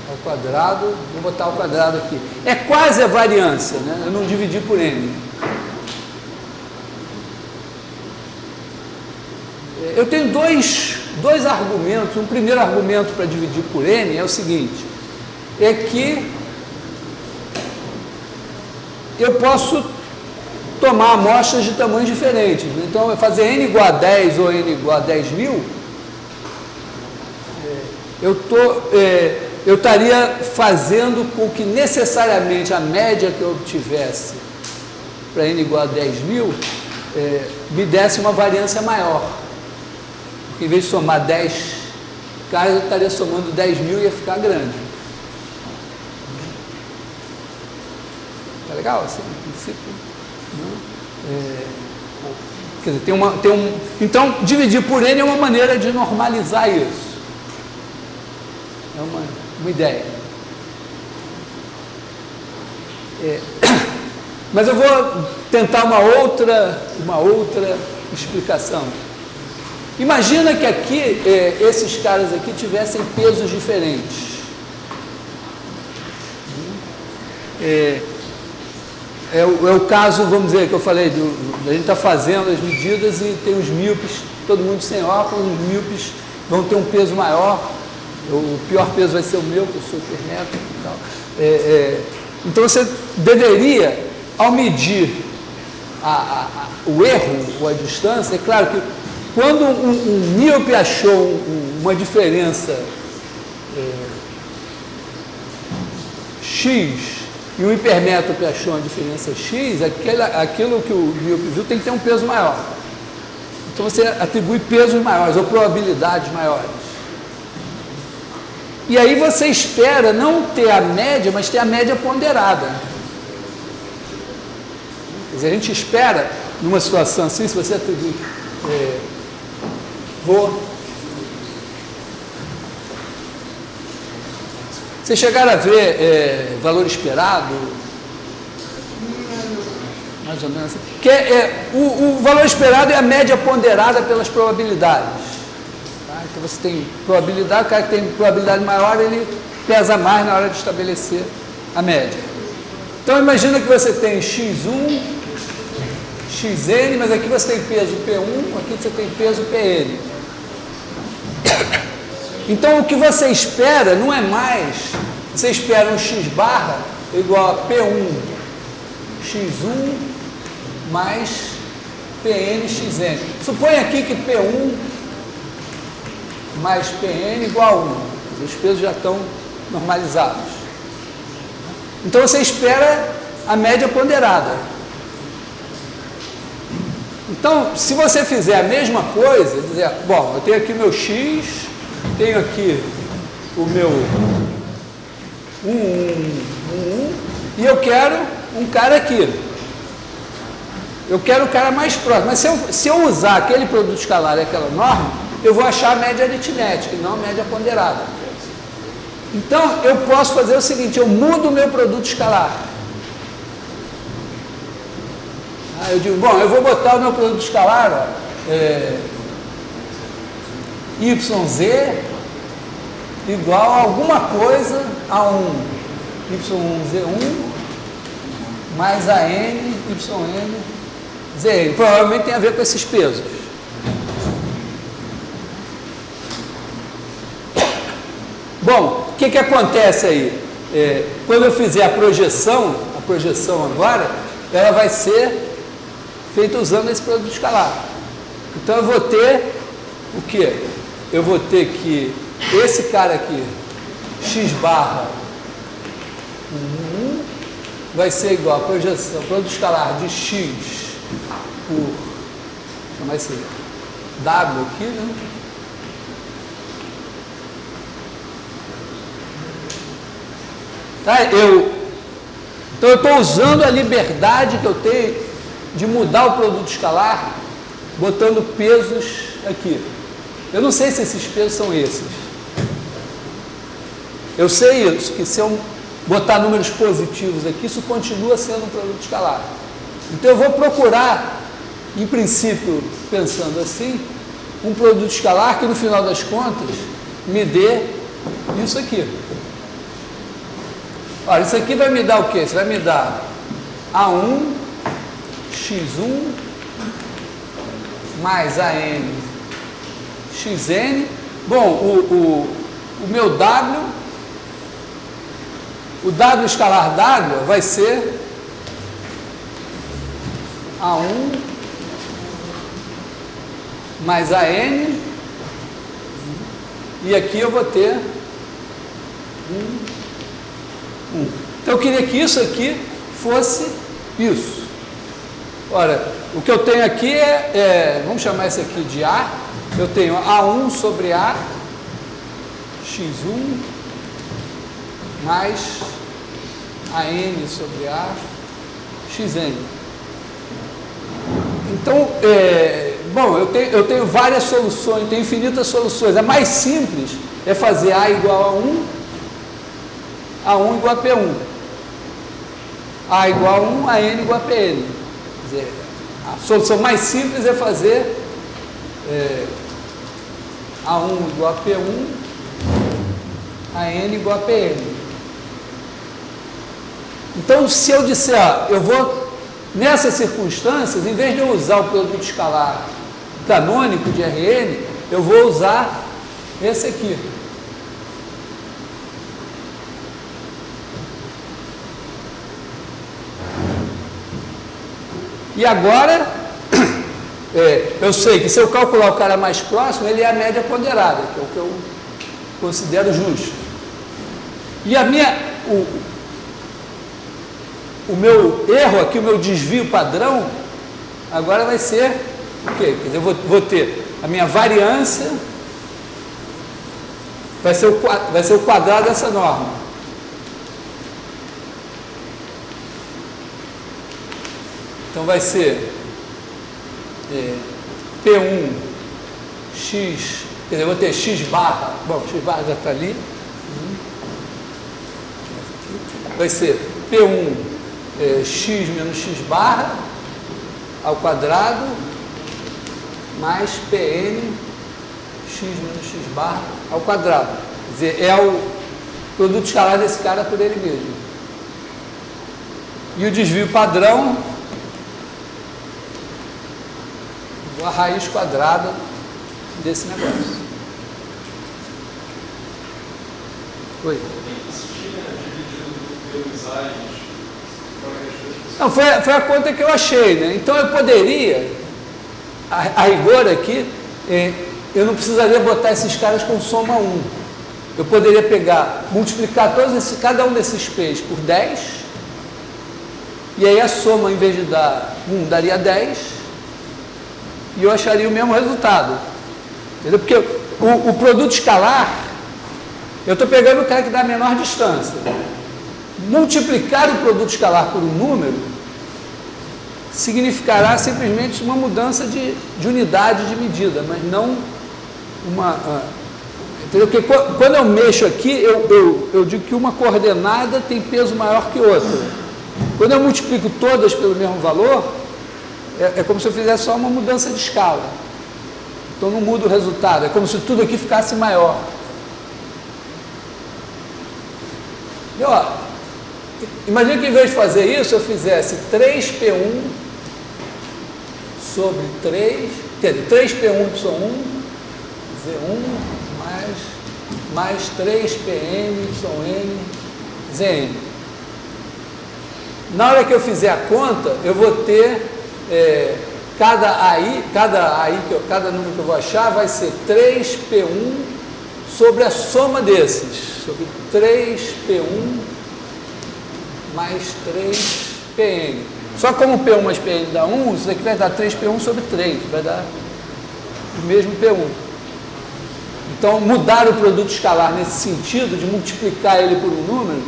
ao quadrado, vou botar ao quadrado aqui. É quase a variância, né? Eu não dividi por n. Eu tenho dois argumentos. Um primeiro argumento para dividir por n é o seguinte, é que eu posso tomar amostras de tamanhos diferentes. Então, fazer n igual a 10 ou n igual a 10.000, eu estaria fazendo com que necessariamente a média que eu obtivesse para n igual a 10.000 me desse uma variância maior. Porque em vez de somar 10 caras, eu estaria somando 10.000 e ia ficar grande. Tá legal assim, no princípio? Quer dizer, então, dividir por n é uma maneira de normalizar isso. É uma ideia. Mas eu vou tentar uma outra explicação. Imagina que aqui, esses caras aqui tivessem pesos diferentes. É o caso, vamos dizer, que eu falei, a gente está fazendo as medidas e tem os míopes, todo mundo sem óculos, os míopes vão ter um peso maior, o pior peso vai ser o meu, que eu sou hipermétrico e tal. Então você deveria, ao medir o erro ou a distância, é claro que quando um míope achou uma diferença X e o hipermétrope achou uma diferença X, aquilo que o míope viu tem que ter um peso maior. Então você atribui pesos maiores ou probabilidades maiores. E aí você espera não ter a média, mas ter a média ponderada. Quer dizer, a gente espera, numa situação assim, se você atribui... Vocês chegaram a ver valor esperado? Mais ou menos assim. Que o valor esperado é a média ponderada pelas probabilidades. Tá? Então você tem probabilidade, o cara que tem probabilidade maior, ele pesa mais na hora de estabelecer a média. Então imagina que você tem x1, xn, mas aqui você tem peso P1, aqui você tem peso Pn. Então o que você espera não é mais, você espera um x barra igual a P1 x1 mais Pn xn. Suponha aqui que P1 mais Pn igual a 1. Os pesos já estão normalizados. Então você espera a média ponderada. Então, se você fizer a mesma coisa, dizer, bom, eu tenho aqui meu x, tenho aqui o meu 1, e eu quero um cara aqui. Eu quero o cara mais próximo. Mas se eu usar aquele produto escalar e aquela norma, eu vou achar a média aritmética e não a média ponderada. Então, eu posso fazer o seguinte, eu mudo o meu produto escalar. Eu digo, bom, eu vou botar o meu produto escalar, YZ igual a alguma coisa a 1 YZ1 mais a N, YN, ZN. Provavelmente tem a ver com esses pesos. Bom, o que acontece aí? Quando eu fizer a projeção agora, ela vai ser feita usando esse produto escalar. Então eu vou ter o quê? Eu vou ter que esse cara aqui, x barra 1, vai ser igual a projeção, produto escalar de x por, chamar esse W aqui, né? Tá? Então eu estou usando a liberdade que eu tenho de mudar o produto escalar, botando pesos aqui. Eu não sei se esses pesos são esses. Eu sei isso, que se eu botar números positivos aqui, isso continua sendo um produto escalar. Então eu vou procurar, em princípio, pensando assim, um produto escalar que no final das contas me dê isso aqui. Olha, isso aqui vai me dar o quê? Isso vai me dar A1 x1 mais AN xn. Bom, o meu W, o W escalar W vai ser A1 mais AN, e aqui eu vou ter 1. Então eu queria que isso aqui fosse isso. Ora, o que eu tenho aqui vamos chamar isso aqui de A. Eu tenho A1 sobre A, x1, mais AN sobre A, xn. Então, bom, eu tenho várias soluções, tenho infinitas soluções. A mais simples é fazer A igual a 1 igual a P1. A igual a 1, a N igual a PN. Quer dizer, a solução mais simples é fazer A1 igual a P1, a N igual a PN. Então, se eu disser, eu vou, nessas circunstâncias, em vez de eu usar o produto escalar canônico de Rn, eu vou usar esse aqui. E agora, eu sei que se eu calcular o cara mais próximo, ele é a média ponderada, que é o que eu considero justo. E o meu erro aqui, o meu desvio padrão, agora vai ser o quê? Quer dizer, eu vou ter a minha variância, vai ser o quadrado dessa norma. Então vai ser P1 x, quer dizer, eu vou ter x barra, bom, x barra já está ali, vai ser P1 x menos x barra ao quadrado mais Pn x menos x barra ao quadrado. Quer dizer, é o produto escalar desse cara por ele mesmo. E o desvio padrão, a raiz quadrada desse negócio. Oi. Não, foi a conta que eu achei, né? Então eu poderia, a rigor aqui, eu não precisaria botar esses caras com soma 1. Eu poderia pegar, multiplicar cada um desses P's por 10, e aí a soma, em vez de dar 1, daria 10, e eu acharia o mesmo resultado. Entendeu? Porque o produto escalar, eu estou pegando o cara que dá a menor distância. Multiplicar o produto escalar por um número significará simplesmente uma mudança de unidade de medida, mas não entendeu? Porque quando eu mexo aqui, eu digo que uma coordenada tem peso maior que outra. Quando eu multiplico todas pelo mesmo valor, é como se eu fizesse só uma mudança de escala. Então não muda o resultado, é como se tudo aqui ficasse maior. E, ó, imagina que em vez de fazer isso, eu fizesse 3P1 sobre 3, quer dizer, 3P1Y1, Z1, mais 3PN, YN, ZN. Na hora que eu fizer a conta, eu vou ter cada número que eu vou achar vai ser 3P1 sobre a soma desses, sobre 3P1 mais 3PN. Só como P1 mais PN dá 1, isso daqui vai dar 3P1 sobre 3, vai dar o mesmo P1. Então, mudar o produto escalar nesse sentido, de multiplicar ele por um número,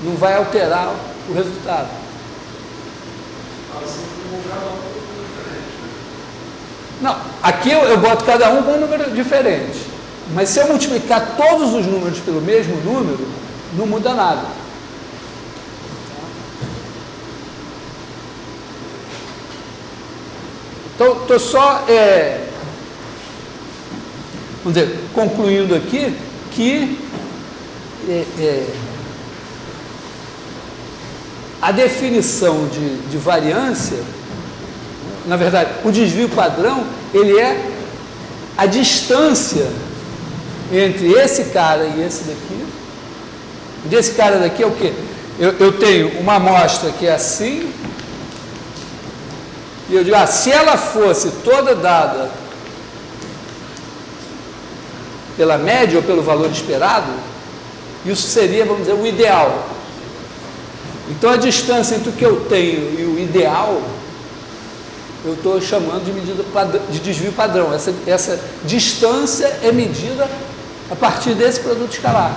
não vai alterar o resultado. Não, aqui eu boto cada um com um número diferente. Mas se eu multiplicar todos os números pelo mesmo número, não muda nada. Então, estou só, vamos dizer, concluindo aqui que a definição de variância, na verdade, o desvio padrão, ele é a distância entre esse cara e esse daqui. Desse cara daqui é o quê? Eu tenho uma amostra que é assim, e eu digo, se ela fosse toda dada pela média ou pelo valor esperado, isso seria, vamos dizer, o ideal. Então, a distância entre o que eu tenho e o ideal, eu estou chamando de medida de desvio padrão. Essa distância é medida a partir desse produto escalar.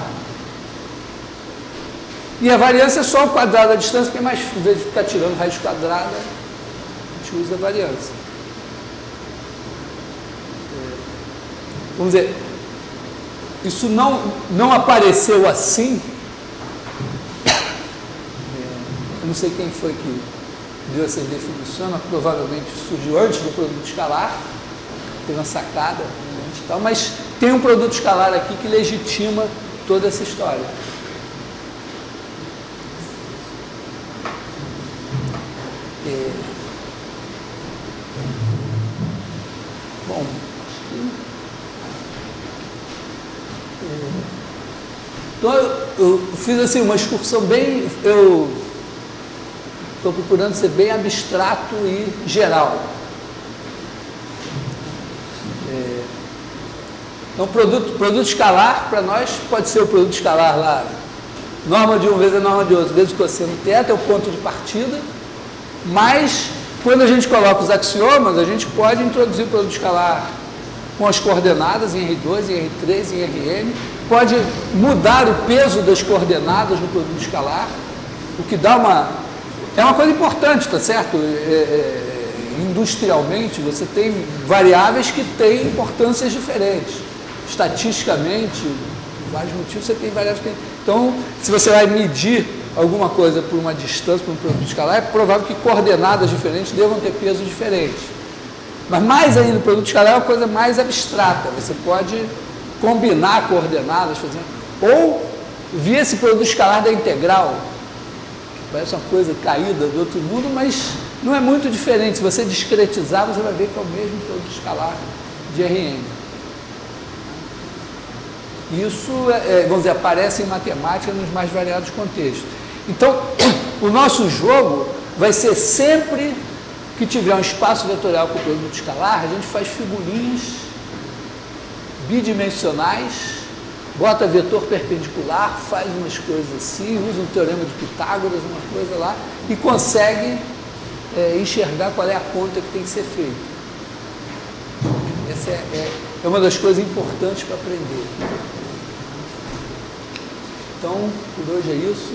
E a variância é só o quadrado da distância, porque é mais, em vez de ficar tirando raiz quadrada, a gente usa a variância. Vamos dizer, isso não apareceu assim. Eu não sei quem foi que deu essa definição, mas provavelmente surgiu antes do produto escalar, tem uma sacada, tal, mas tem um produto escalar aqui que legitima toda essa história. Bom, então eu fiz assim uma excursão bem, eu estou procurando ser bem abstrato e geral. Então, produto escalar, para nós, pode ser o produto escalar lá. Norma de um vezes a norma de outro, vezes o cosseno θ, é o ponto de partida. Mas, quando a gente coloca os axiomas, a gente pode introduzir o produto escalar com as coordenadas em R2, em R3, em Rn. Pode mudar o peso das coordenadas no produto escalar, o que dá uma... É uma coisa importante, tá certo? Industrialmente, você tem variáveis que têm importâncias diferentes. Estatisticamente, por vários motivos, você tem variáveis que têm... Então, se você vai medir alguma coisa por uma distância, por um produto escalar, é provável que coordenadas diferentes devam ter pesos diferentes. Mas mais ainda, o produto escalar é uma coisa mais abstrata. Você pode combinar coordenadas, ou ver esse produto escalar da integral, que parece uma coisa caída do outro mundo, mas não é muito diferente. Se você discretizar, você vai ver que é o mesmo produto escalar de Rn. Isso, vamos dizer, aparece em matemática nos mais variados contextos. Então, o nosso jogo vai ser sempre que tiver um espaço vetorial com produto escalar, a gente faz figurinhas bidimensionais, bota vetor perpendicular, faz umas coisas assim, usa um teorema de Pitágoras, uma coisa lá, e consegue enxergar qual é a conta que tem que ser feita. Essa é uma das coisas importantes para aprender. Então, por hoje é isso.